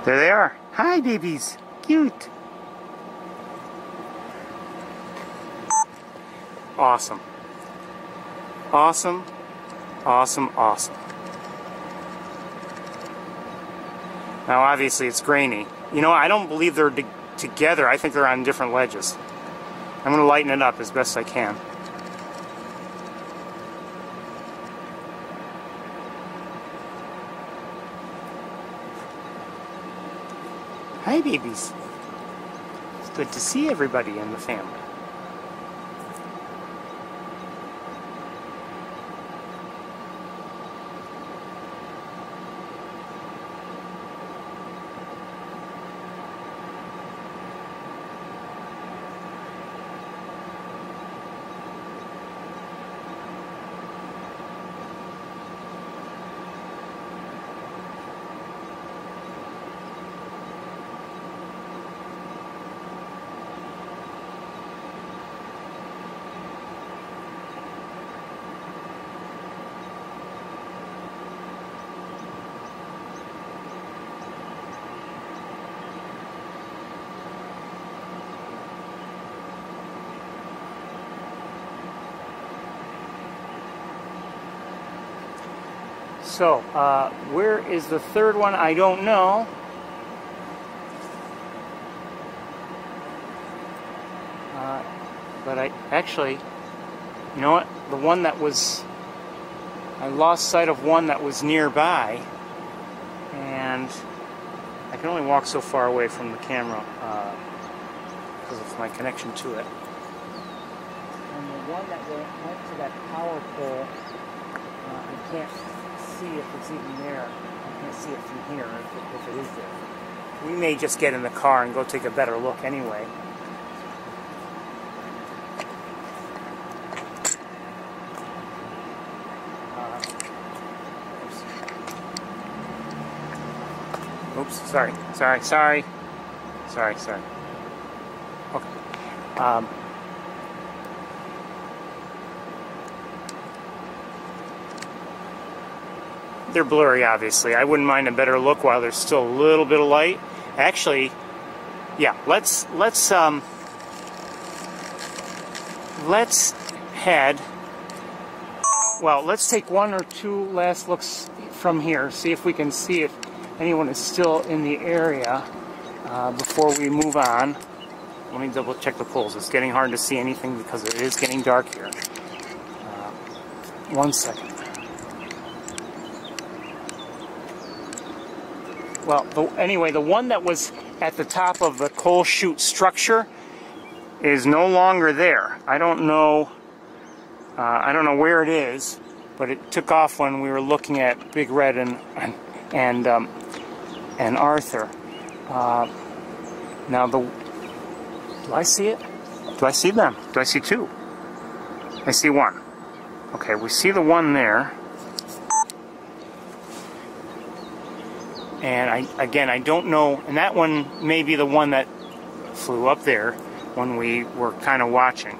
[SPEAKER 1] There they are. Hi, babies. Cute. Awesome. Awesome. Awesome. Awesome. Now, obviously, it's grainy. You know, I don't believe they're together. I think they're on different ledges. I'm going to lighten it up as best I can. Hi, babies. It's good to see everybody in the family. So, where is the third one? I don't know. But I actually, you know what? The one that was, I lost sight of one that was nearby, and I can only walk so far away from the camera because of my connection to it. And the one that went to that power pole, I can't see if it's even there. I can't see it from here if it is there. We may just get in the car and go take a better look anyway. Oops, sorry. Okay. They're blurry, obviously. I wouldn't mind a better look while there's still a little bit of light. Actually, yeah, let's head. Well, let's take one or two last looks from here, see if we can see if anyone is still in the area before we move on. Let me double check the poles. It's getting hard to see anything because it is getting dark here. 1 second. well, anyway, the one that was at the top of the coal chute structure is no longer there. I don't know where it is, but it took off when we were looking at Big Red and Arthur. Now do I see it? Do I see them? Do I see two? I see one. Okay, we see the one there. And I don't know, and that one may be the one that flew up there when we were kind of watching.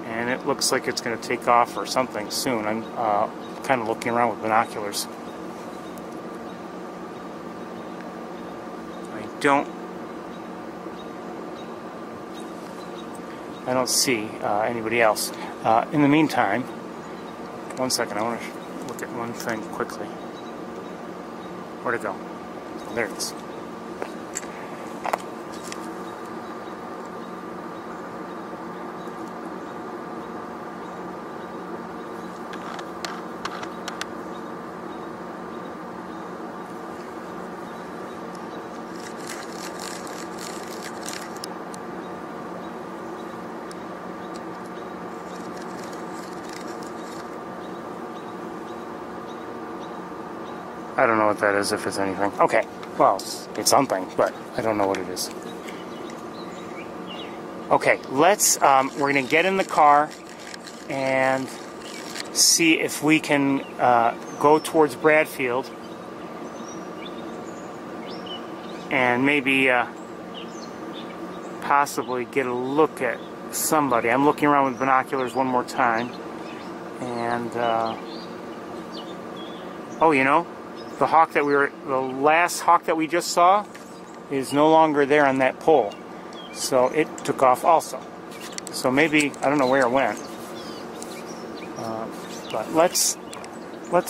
[SPEAKER 1] And it looks like it's going to take off or something soon. I'm kind of looking around with binoculars. I don't see anybody else. In the meantime, one second, I want to look at one thing quickly. Where'd it go? Oh, there it is. I don't know what that is, if it's anything. Okay, well, it's something, but I don't know what it is. Okay, we're going to get in the car and see if we can go towards Bradfield and maybe possibly get a look at somebody. I'm looking around with binoculars one more time, and oh, you know, the last hawk that we just saw is no longer there on that pole. So it took off also. So maybe, I don't know where it went. But let's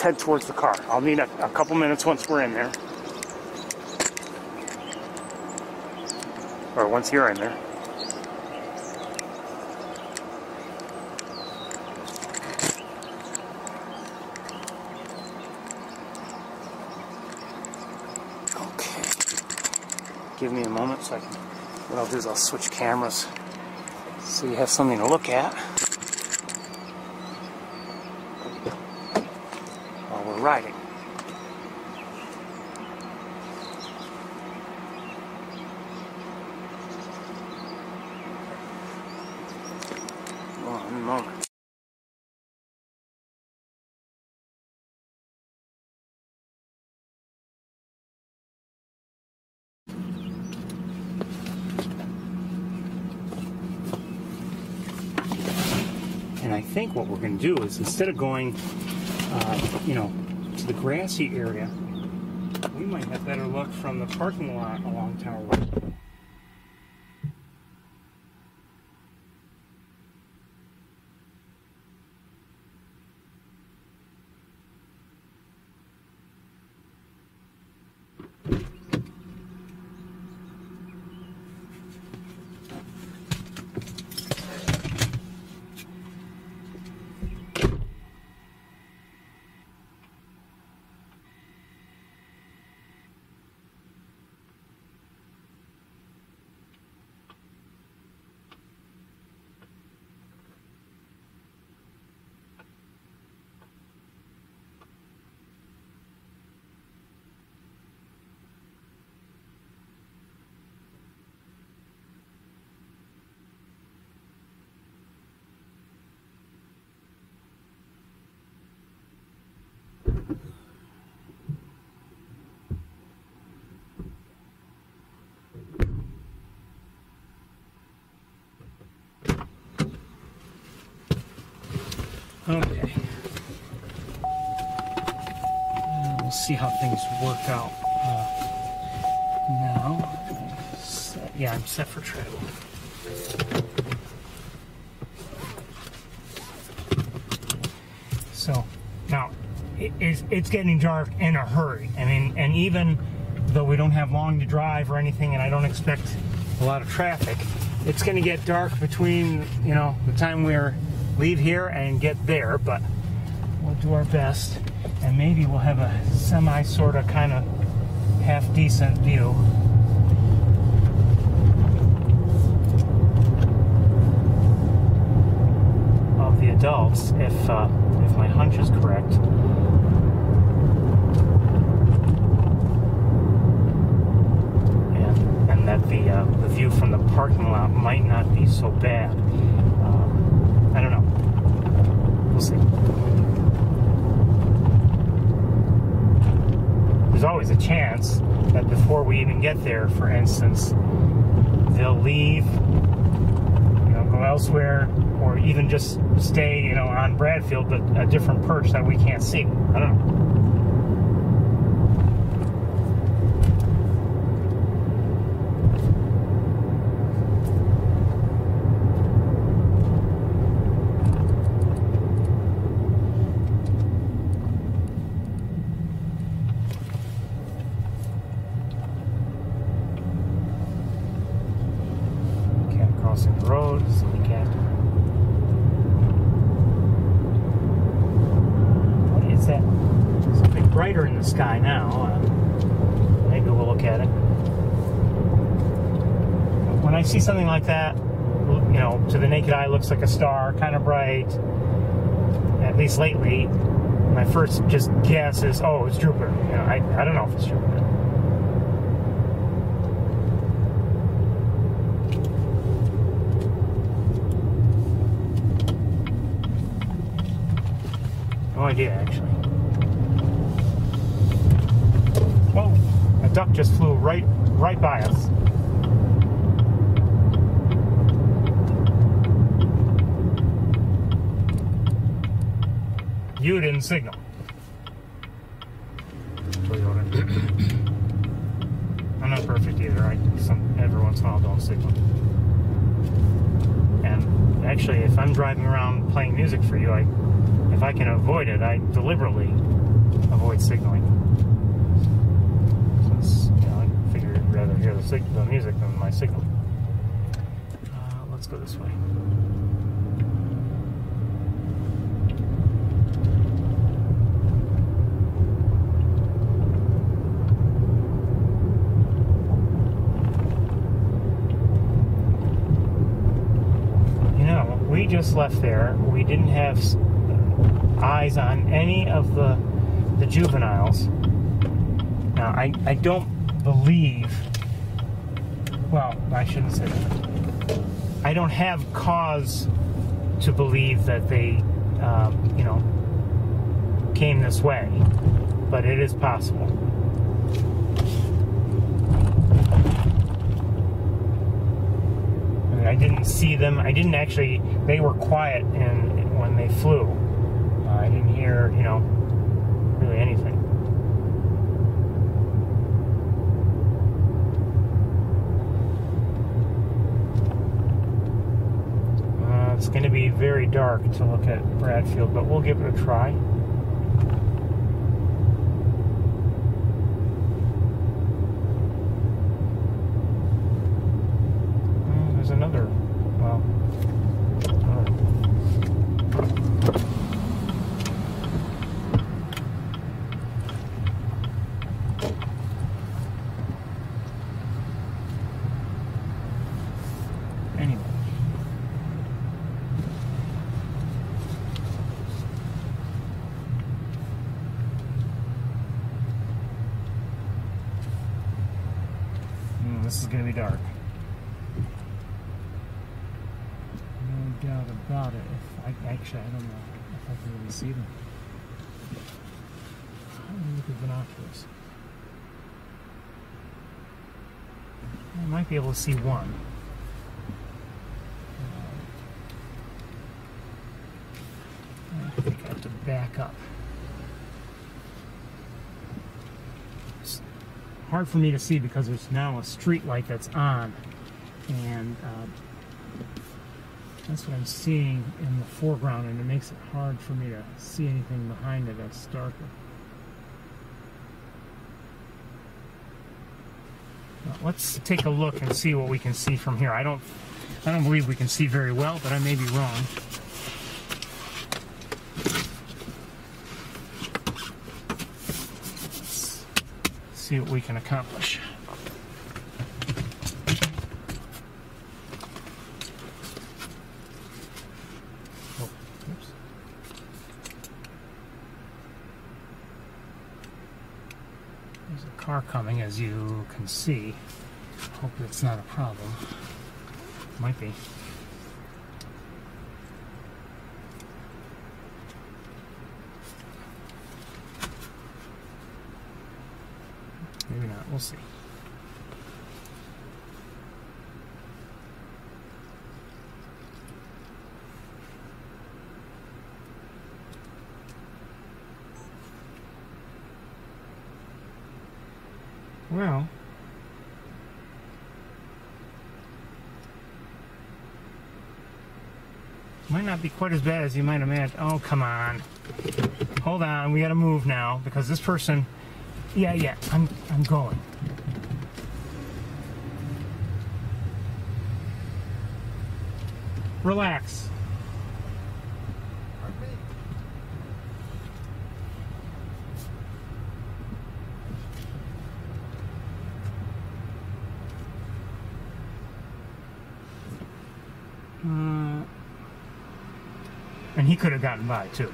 [SPEAKER 1] head towards the car. I'll need a couple minutes once we're in there. Or once you're in there. Give me a moment so I can, what I'll do is I'll switch cameras so you have something to look at while we're riding. One moment. And I think what we're going to do is, instead of going, you know, to the grassy area, we might have better look from the parking lot along Tower Road. Okay. We'll see how things work out. Now, yeah, I'm set for travel. So now it's getting dark in a hurry. I mean, and even though we don't have long to drive or anything, and I don't expect a lot of traffic, it's going to get dark between, you know, the time we're leave here and get there, but we'll do our best, and maybe we'll have a semi sort of kind of half-decent view. Of the adults, if my hunch is correct. And that the view from the parking lot might not be so bad. I don't know. We'll see. There's always a chance that before we even get there, for instance, they'll leave, go elsewhere, or even just stay, on Bradfield, but a different perch that we can't see. I don't know. Crossing the road, so we can't. What is that? It's a bit brighter in the sky now. Maybe we'll look at it. When I see something like that, to the naked eye looks like a star, kind of bright, at least lately, my first just guess is, oh, it's Jupiter. I don't know if it's Jupiter. No idea, actually. Whoa! A duck just flew right by us. You didn't signal. Toyota. I'm not perfect either. Every once in a while don't signal. And actually, if I'm driving around playing music for you, if I can avoid it, I deliberately avoid signaling. Since, I figure I'd rather hear the music than my signal. Let's go this way. We just left there. We didn't have eyes on any of the juveniles. Now, I don't believe, well, I shouldn't say that. I don't have cause to believe that they, came this way, but it is possible. I didn't see them. I didn't actually. They were quiet when they flew. I didn't hear, really anything. It's going to be very dark to look at Bradfield, but we'll give it a try. Another, well, anyway. This is going to be dark. Doubt about it. Actually, I don't know if I can really see them. Let me look at binoculars. I might be able to see one. I think I have to back up. It's hard for me to see because there's now a street light that's on, and that's what I'm seeing in the foreground, and it makes it hard for me to see anything behind it that's darker. Well, let's take a look and see what we can see from here. I don't believe we can see very well, but I may be wrong. Let's see what we can accomplish. Oh, oops. There's a car coming, as you can see. Hope that's not a problem. Might be. Maybe not. We'll see. Well, might not be quite as bad as you might imagine. Oh, come on. Hold on. We got to move now because this person... Yeah, I'm going. Relax. And he could have gotten by too.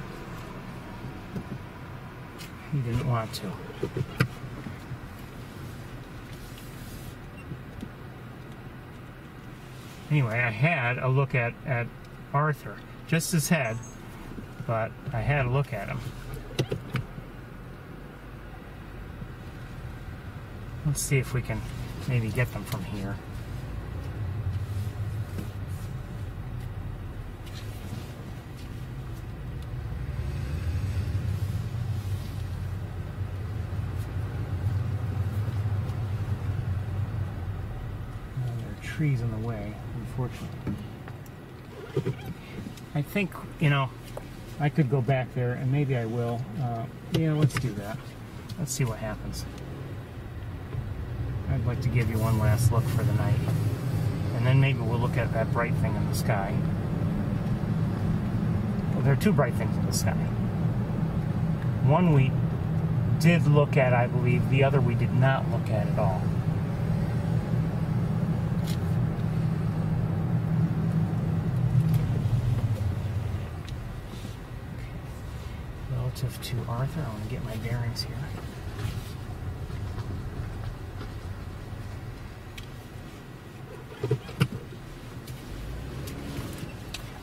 [SPEAKER 1] He didn't want to. Anyway, I had a look at Arthur, just his head, but I had a look at him. Let's see if we can maybe get them from here. Trees in the way, unfortunately. I think, you know, I could go back there, and maybe I will. Yeah, let's do that. Let's see what happens. I'd like to give you one last look for the night. And then maybe we'll look at that bright thing in the sky. Well, there are two bright things in the sky. One we did look at, I believe. The other we did not look at all. Relative to Arthur, I want to get my bearings here.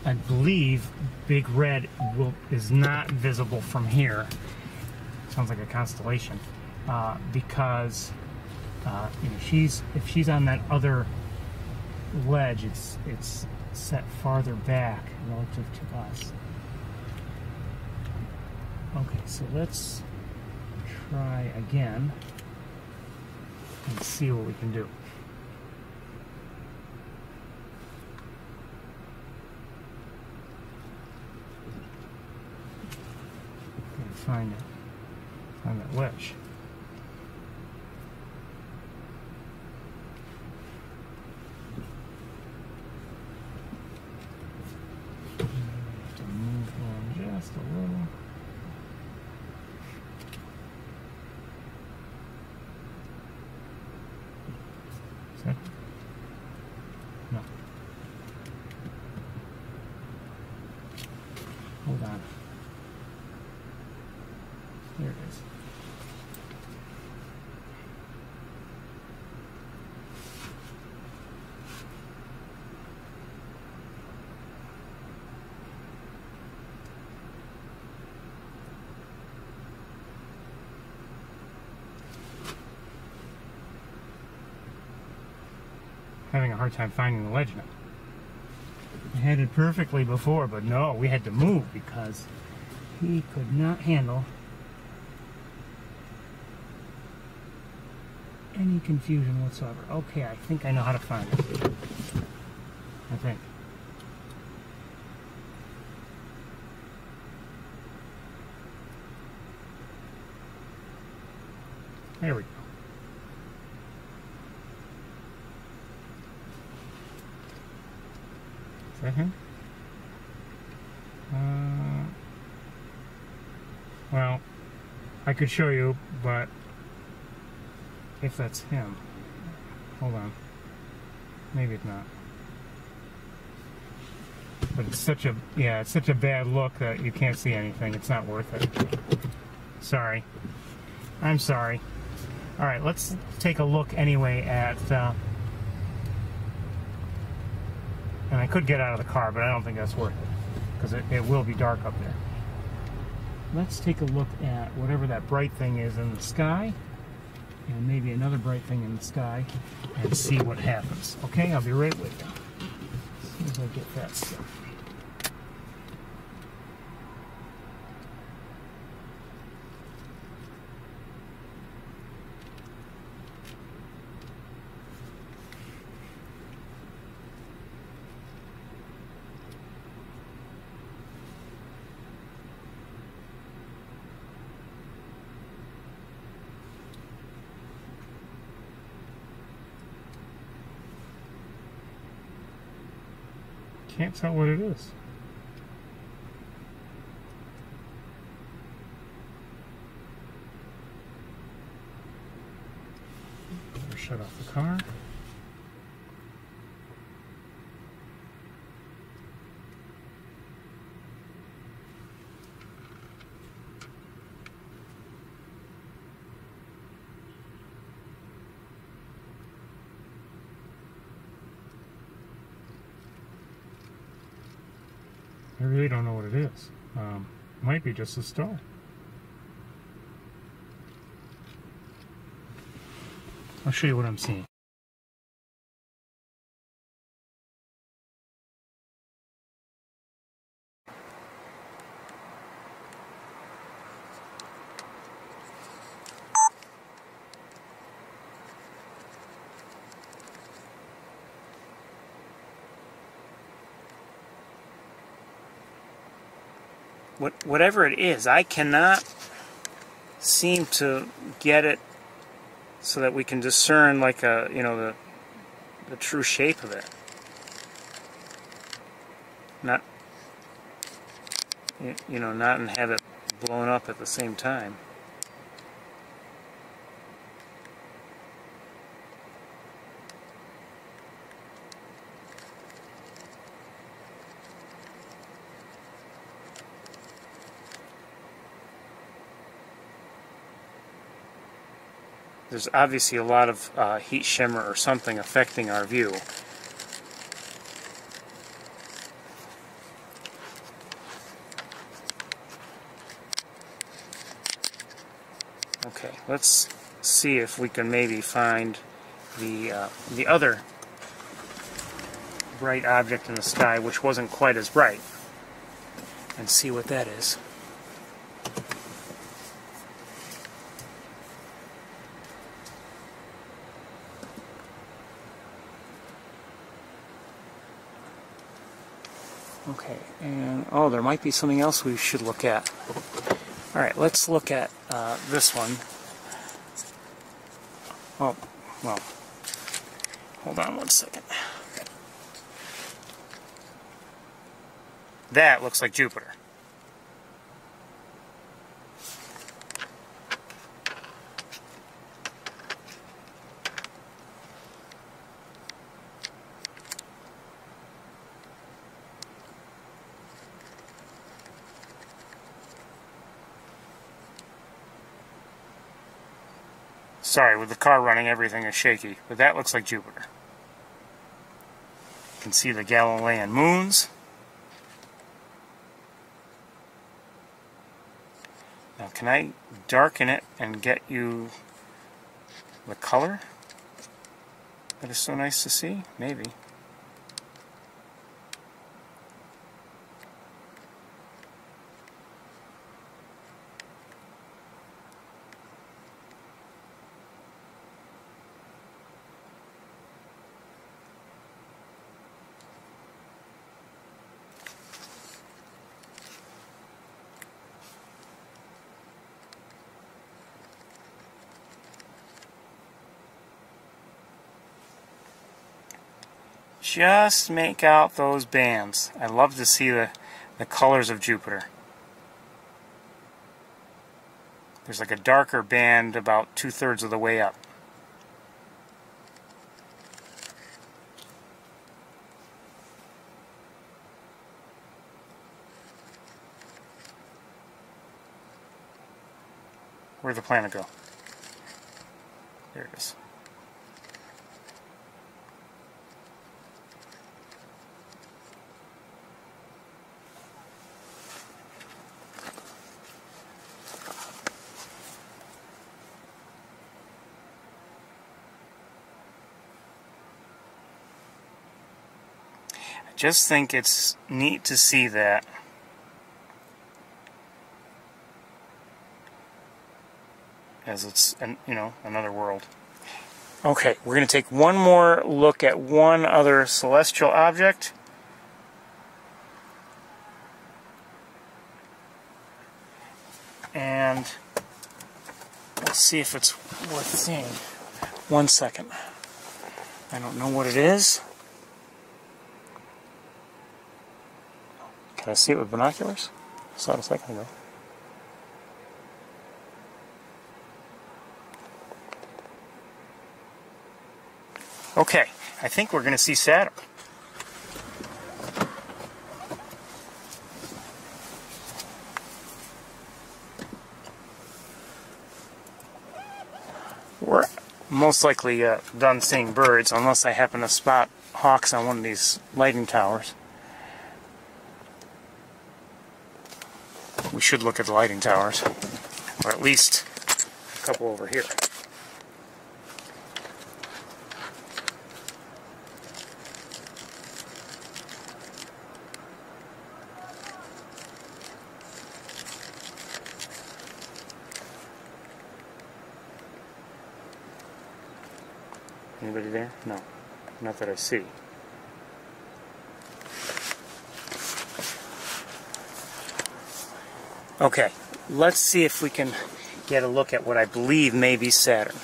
[SPEAKER 1] I believe Big Red is not visible from here. Sounds like a constellation, because you know, if she's on that other ledge, it's set farther back relative to us. Okay, so let's try again and see what we can do. Find that ledge. Have to move on just a little. Is that? No. Hold on. There it is. Having a hard time finding the ledge now. I had it perfectly before, but no, we had to move because he could not handle any confusion whatsoever. Okay, I think I know how to find it. I think. There we go. Is that him? Well, I could show you, but if that's him. Hold on. Maybe it's not. But it's such a, yeah, it's such a bad look that you can't see anything. It's not worth it. Sorry. I'm sorry. All right, let's take a look anyway at, and I could get out of the car, but I don't think that's worth it, because it will be dark up there. Let's take a look at whatever that bright thing is in the sky, and maybe another bright thing in the sky, and see what happens. Okay, I'll be right with you. As soon as I get that stuff. Can't tell what it is. Better shut off the car. I really don't know what it is. Might be just a star. I'll show you what I'm seeing. Whatever it is, I cannot seem to get it so that we can discern like a, you know, the true shape of it. Not, you know, not and have it blown up at the same time. There's obviously a lot of heat shimmer or something affecting our view. Okay, let's see if we can maybe find the other bright object in the sky, which wasn't quite as bright, and see what that is. Okay, and oh, there might be something else we should look at. All right, let's look at this one. Oh, well, hold on one second. That looks like Jupiter. Sorry, with the car running, everything is shaky, but that looks like Jupiter. You can see the Galilean moons. Now, can I darken it and get you the color that is so nice to see? Maybe. Just make out those bands. I love to see the colors of Jupiter. There's like a darker band about 2/3 of the way up. Where'd the planet go? There it is. I just think it's neat to see that. As it's, you know, another world. Okay, we're going to take one more look at one other celestial object. And let's see if it's worth seeing. 1 second. I don't know what it is. Can I see it with binoculars? I saw it a second ago. Okay, I think we're going to see Saturn. We're most likely done seeing birds, unless I happen to spot hawks on one of these lighting towers. We should look at the lighting towers, or at least a couple over here. Anybody there? No. Not that I see. Okay, let's see if we can get a look at what I believe may be Saturn.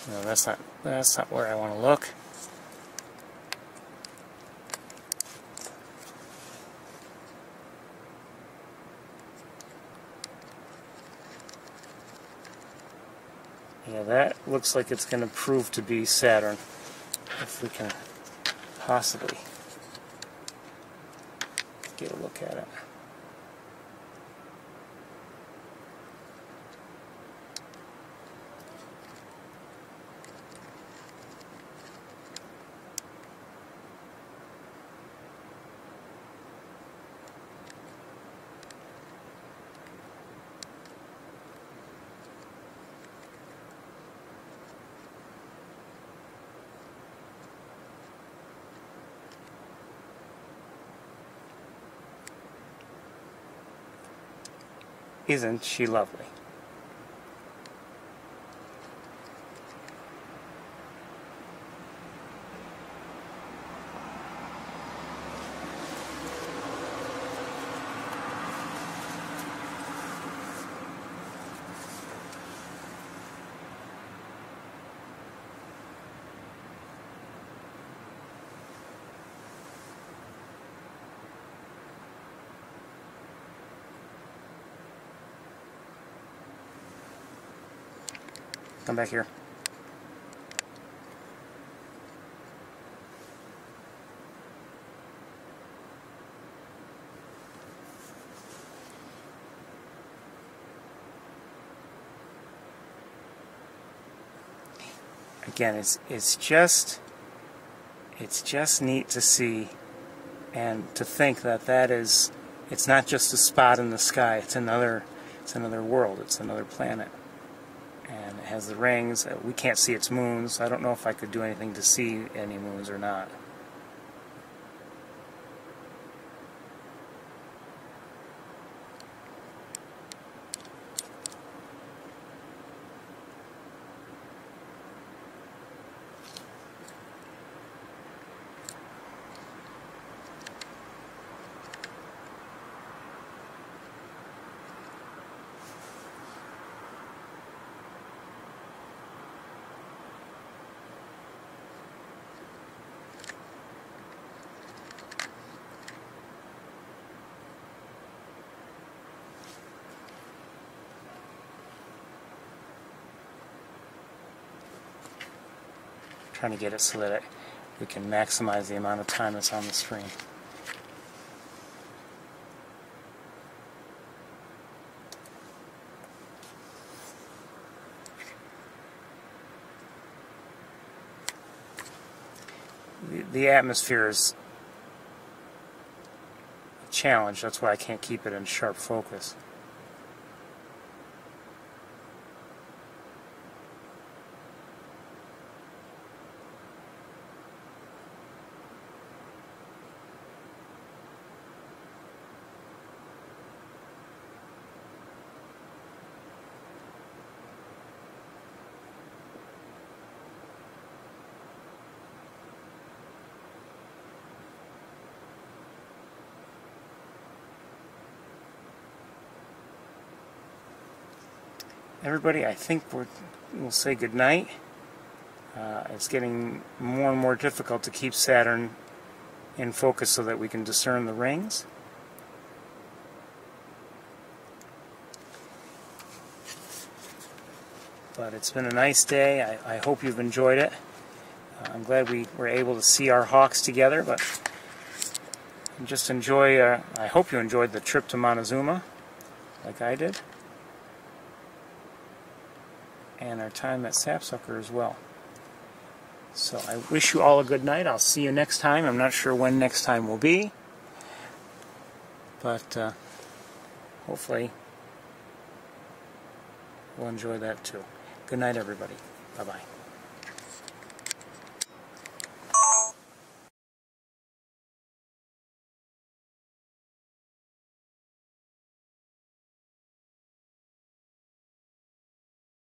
[SPEAKER 1] No, that's not where I want to look. Yeah, that looks like it's going to prove to be Saturn, if we can possibly get a look at it. Isn't she lovely? Come back here. Again, it's just neat to see and to think that it's not just a spot in the sky. It's another world. It's another planet. And it has the rings. We can't see its moons. I don't know if I could do anything to see any moons or not. trying to get it so that we can maximize the amount of time that's on the screen. The atmosphere is a challenge, that's why I can't keep it in sharp focus. Everybody, I think we'll say goodnight. It's getting more and more difficult to keep Saturn in focus so that we can discern the rings. But it's been a nice day. I hope you've enjoyed it. I'm glad we were able to see our hawks together, but just enjoy, I hope you enjoyed the trip to Montezuma, like I did, and our time at Sapsucker as well. So I wish you all a good night. I'll see you next time. I'm not sure when next time will be, but hopefully we'll enjoy that too. Good night, everybody. Bye-bye.